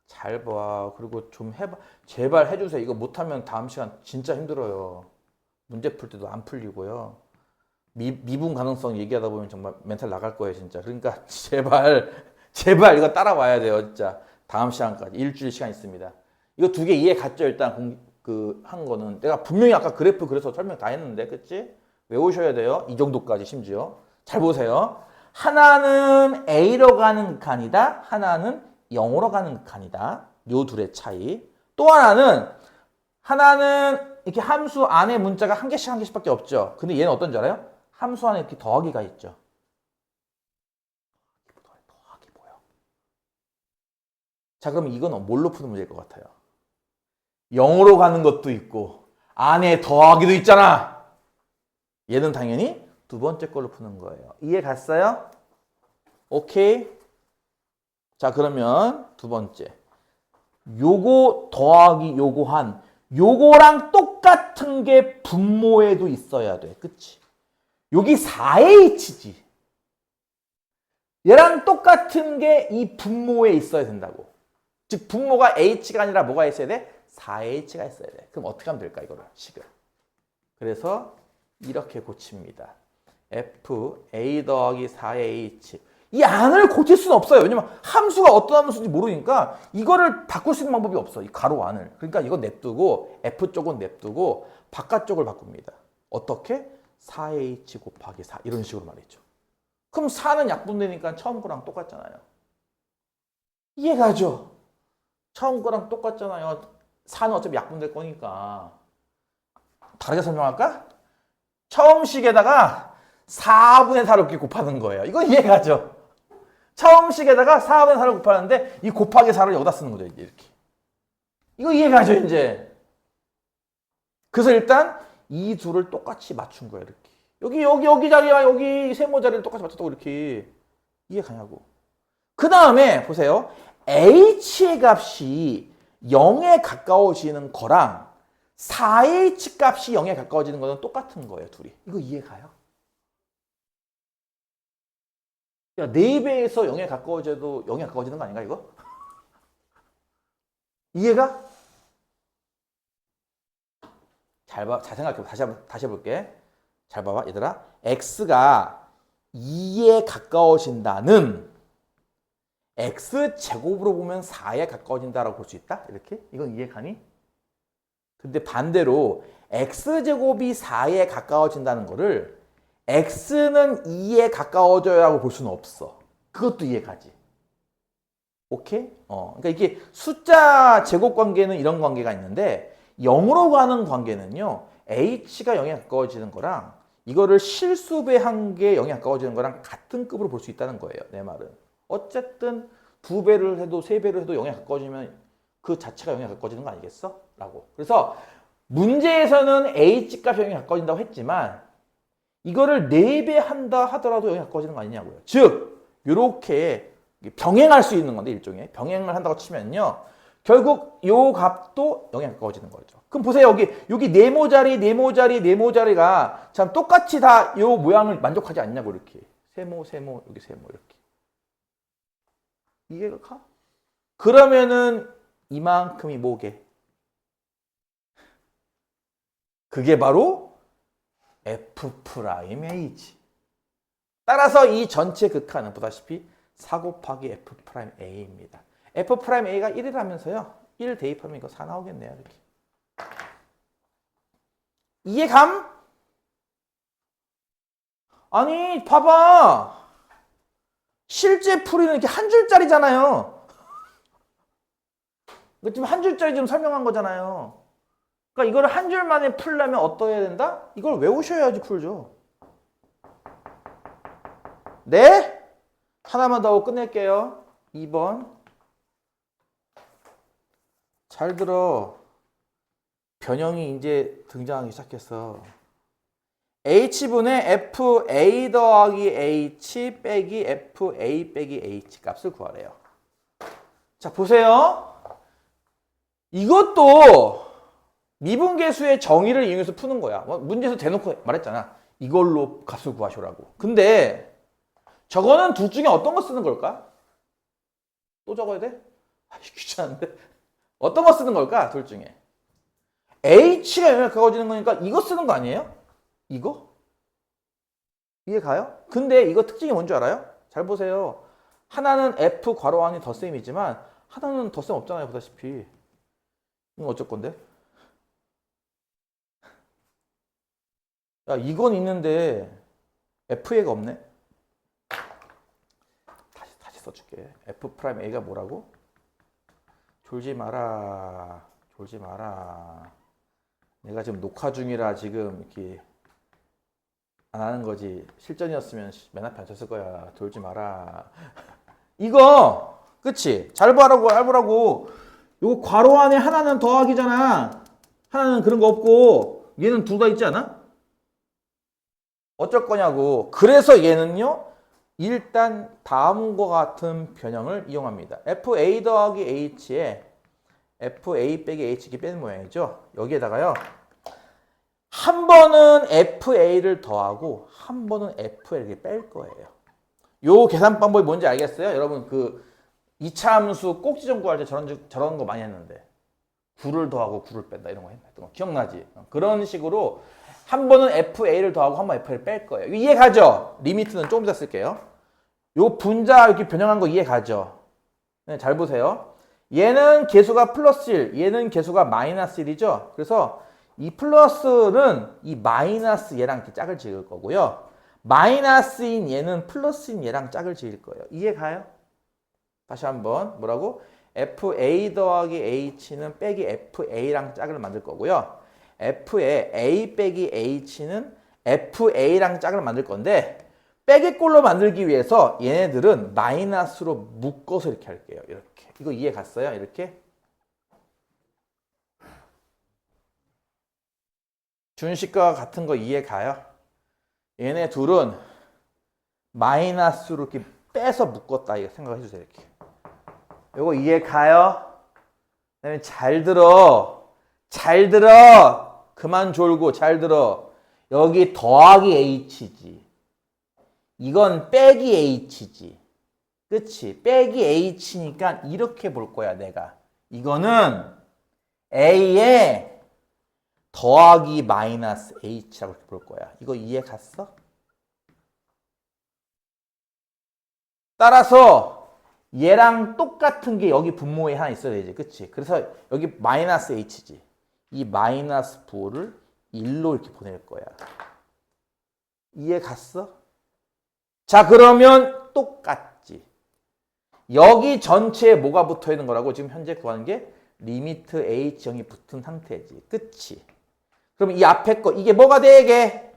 잘 봐. 그리고 좀 해봐. 제발 해주세요. 이거 못하면 다음 시간 진짜 힘들어요. 문제 풀 때도 안 풀리고요. 미분 가능성 얘기하다 보면 정말 멘탈 나갈 거예요, 진짜. 그러니까 제발 이거 따라와야 돼요, 진짜. 다음 시간까지. 일주일 시간 있습니다. 이거 2개 이해 갔죠, 일단 한 거는. 내가 분명히 아까 그래프 그래서 설명 다 했는데, 그치? 외우셔야 돼요. 이 정도까지 심지어. 잘 보세요. 하나는 A로 가는 극한이다. 하나는 0으로 가는 극한이다. 요 둘의 차이. 또 하나는 이렇게 함수 안에 문자가 한 개씩밖에 없죠. 근데 얘는 어떤지 알아요? 함수 안에 이렇게 더하기가 있죠. 더하기 뭐야? 자, 그럼 이건 뭘로 푸는 문제일 것 같아요? 0으로 가는 것도 있고 안에 더하기도 있잖아. 얘는 당연히 2번째 걸로 푸는 거예요. 이해 갔어요? 오케이. 자, 그러면 2번째. 요거 더하기 요거랑 똑같은 게 분모에도 있어야 돼. 그치? 여기 4H지. 얘랑 똑같은 게 이 분모에 있어야 된다고. 즉 분모가 H가 아니라 뭐가 있어야 돼? 4H가 있어야 돼. 그럼 어떻게 하면 될까 이거를 식을. 그래서 이렇게 고칩니다. F A 더하기 4H. 이 안을 고칠 수는 없어요. 왜냐면 함수가 어떤 함수인지 모르니까 이거를 바꿀 수 있는 방법이 없어. 이 가로 안을. 그러니까 이거 냅두고 F쪽은 냅두고 바깥쪽을 바꿉니다. 어떻게? 4H 곱하기 4 이런 식으로 말이죠. 그럼 4는 약분되니까 처음 거랑 똑같잖아요. 이해가죠? 처음 거랑 똑같잖아요. 4는 어차피 약분될 거니까. 다르게 설명할까? 처음 식에다가 4분의 4를 이렇게 곱하는 거예요. 이건 이해가죠? 처음 식에다가 4분의 4를 곱하는데 이 곱하기 4를 여기다 쓰는 거죠. 이렇게. 이거 이해가죠, 이제? 그래서 일단 이 둘을 똑같이 맞춘 거예요, 이렇게. 여기 자리와 여기 세모 자리를 똑같이 맞췄다고 이렇게. 이해가냐고. 그 다음에 보세요. h의 값이 0에 가까워지는 거랑 4h 값이 0에 가까워지는 거는 똑같은 거예요, 둘이. 이거 이해가요? 야, 4배에서 0에 가까워져도 0에 가까워지는 거 아닌가, 이거? 이해가? 잘 생각해봐. 다시 해볼게. 잘 봐봐, 얘들아. x가 2에 가까워진다는 x제곱으로 보면 4에 가까워진다라고 볼 수 있다? 이렇게? 이건 이해가니? 근데 반대로 x제곱이 4에 가까워진다는 거를 x는 2에 가까워져야라고 볼 수는 없어. 그것도 이해가지. 오케이? 그러니까 이게 숫자 제곱 관계는 이런 관계가 있는데 0으로 가는 관계는요. h가 0에 가까워지는 거랑 이거를 실수배한 게 0에 가까워지는 거랑 같은 급으로 볼 수 있다는 거예요. 내 말은. 어쨌든 2배를 해도 3배를 해도 0에 가까워지면 그 자체가 0에 가까워지는 거 아니겠어? 라고. 그래서 문제에서는 H값이 0에 가까워진다고 했지만 이거를 4배 한다 하더라도 0에 가까워지는 거 아니냐고요. 즉 이렇게 병행할 수 있는 건데 일종의 병행을 한다고 치면요. 결국 요 값도 0에 가까워지는 거죠. 그럼 보세요. 여기 네모자리가 참 똑같이 다 요 모양을 만족하지 않냐고 이렇게. 세모, 여기 세모 이렇게. 이해가 가? 그러면은 이만큼이 뭐게? 그게 바로 F'H. 따라서 이 전체 극한은 보다시피 4 곱하기 F'A입니다. F'A가 1이라면서요. 1 대입하면 이거 4 나오겠네요. 이렇게. 이해감? 아니 봐봐. 실제 풀이는 이렇게 한 줄짜리잖아요. 이거 지금 한 줄짜리 좀 설명한 거잖아요. 그러니까 이거를 한 줄 만에 풀려면 어떠해야 된다? 이걸 외우셔야지 풀죠. 네? 하나만 더 하고 끝낼게요. 2번. 잘 들어. 변형이 이제 등장하기 시작했어. H분의 FA 더하기 H 빼기 FA 빼기 H 값을 구하래요. 자, 보세요. 이것도 미분계수의 정의를 이용해서 푸는 거야. 문제에서 대놓고 말했잖아. 이걸로 값을 구하셔라고. 근데 저거는 둘 중에 어떤 거 쓰는 걸까? 또 적어야 돼? 귀찮은데. 어떤 거 쓰는 걸까? 둘 중에. H가 영향을 가까워지는 거니까 이거 쓰는 거 아니에요? 이거? 이해 가요? 근데 이거 특징이 뭔지 알아요? 잘 보세요. 하나는 F 괄호 안이 덧셈이지만 하나는 덧셈 없잖아요. 보다시피. 이건 어쩔 건데? 야, 이건 있는데 FA가 없네? 다시 써줄게. F'A가 뭐라고? 졸지 마라. 내가 지금 녹화 중이라 지금 이렇게 안 하는 거지. 실전이었으면 맨 앞에 앉혔을 거야. 졸지 마라. 이거 그치? 잘 보라고. 요거 괄호 안에 하나는 더하기잖아. 하나는 그런 거 없고 얘는 둘 다 있지 않아? 어쩔 거냐고. 그래서 얘는요. 일단 다음과 같은 변형을 이용합니다. FA 더하기 H에 FA 빼기 H 이렇게 빼는 모양이죠. 여기에다가요. 한 번은 FA를 더하고 한 번은 FL을 이렇게 뺄 거예요. 요 계산 방법이 뭔지 알겠어요? 여러분 그 2차 함수 꼭지점 구할 때 저런 거 많이 했는데 9를 더하고 9를 뺀다 이런 거 했던 거 기억나지? 그런 식으로 한 번은 FA를 더하고 한 번 FL을 뺄 거예요. 이해 가죠? 리미트는 조금 이따 쓸게요. 요 분자 이렇게 변형한 거 이해 가죠? 네, 잘 보세요. 얘는 개수가 플러스 1, 얘는 개수가 마이너스 1이죠? 그래서 이 플러스는 이 마이너스 얘랑 이렇게 짝을 지을 거고요. 마이너스인 얘는 플러스인 얘랑 짝을 지을 거예요. 이해 가요? 다시 한번 뭐라고? FA 더하기 H는 빼기 FA랑 짝을 만들 거고요. F의 A 빼기 H는 FA랑 짝을 만들 건데 빼기꼴로 만들기 위해서 얘네들은 마이너스로 묶어서 이렇게 할게요. 이렇게. 이거 이해 갔어요? 이렇게. 준식과 같은 거 이해 가요? 얘네 둘은 마이너스로 이렇게 빼서 묶었다. 이거 생각해 주세요. 이렇게. 이거 이해 가요? 그다음에 잘 들어. 그만 졸고 잘 들어. 여기 더하기 H지. 이건 빼기 H지. 그치? 빼기 H니까 이렇게 볼 거야, 내가. 이거는 A에 더하기 마이너스 H라고 이렇게 볼 거야. 이거 이해 갔어? 따라서 얘랑 똑같은 게 여기 분모에 하나 있어야 되지. 그치? 그래서 여기 마이너스 H지. 이 마이너스 부호를 1로 이렇게 보낼 거야. 이해 갔어? 자, 그러면 똑같지. 여기 전체에 뭐가 붙어 있는 거라고 지금 현재 구하는 게 리미트 H형이 붙은 상태지. 그치? 그럼 이 앞에 거, 이게 뭐가 되게?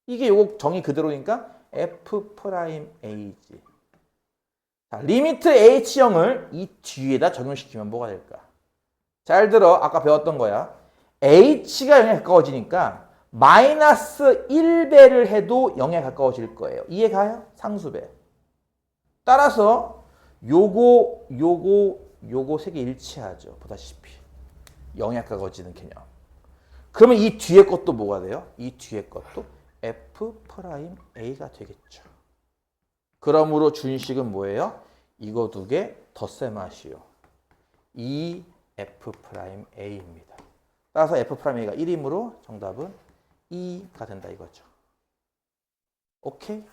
이게 요거 정의 그대로니까 F'A지. 자, 리미트 H형을 이 뒤에다 적용시키면 뭐가 될까? 잘 들어. 아까 배웠던 거야. H가 0에 가까워지니까 마이너스 1배를 해도 0에 가까워질 거예요. 이해가요? 상수배. 따라서 요거 색이 일치하죠. 보다시피 0에 가까워지는 개념. 그러면 이 뒤에 것도 뭐가 돼요? 이 뒤에 것도 F'A가 되겠죠. 그러므로 준식은 뭐예요? 이거 두 개 덧셈하시오. 이 F'A입니다. 따라서 F'A가 1이므로 정답은 2가 된다 이거죠. 오케이?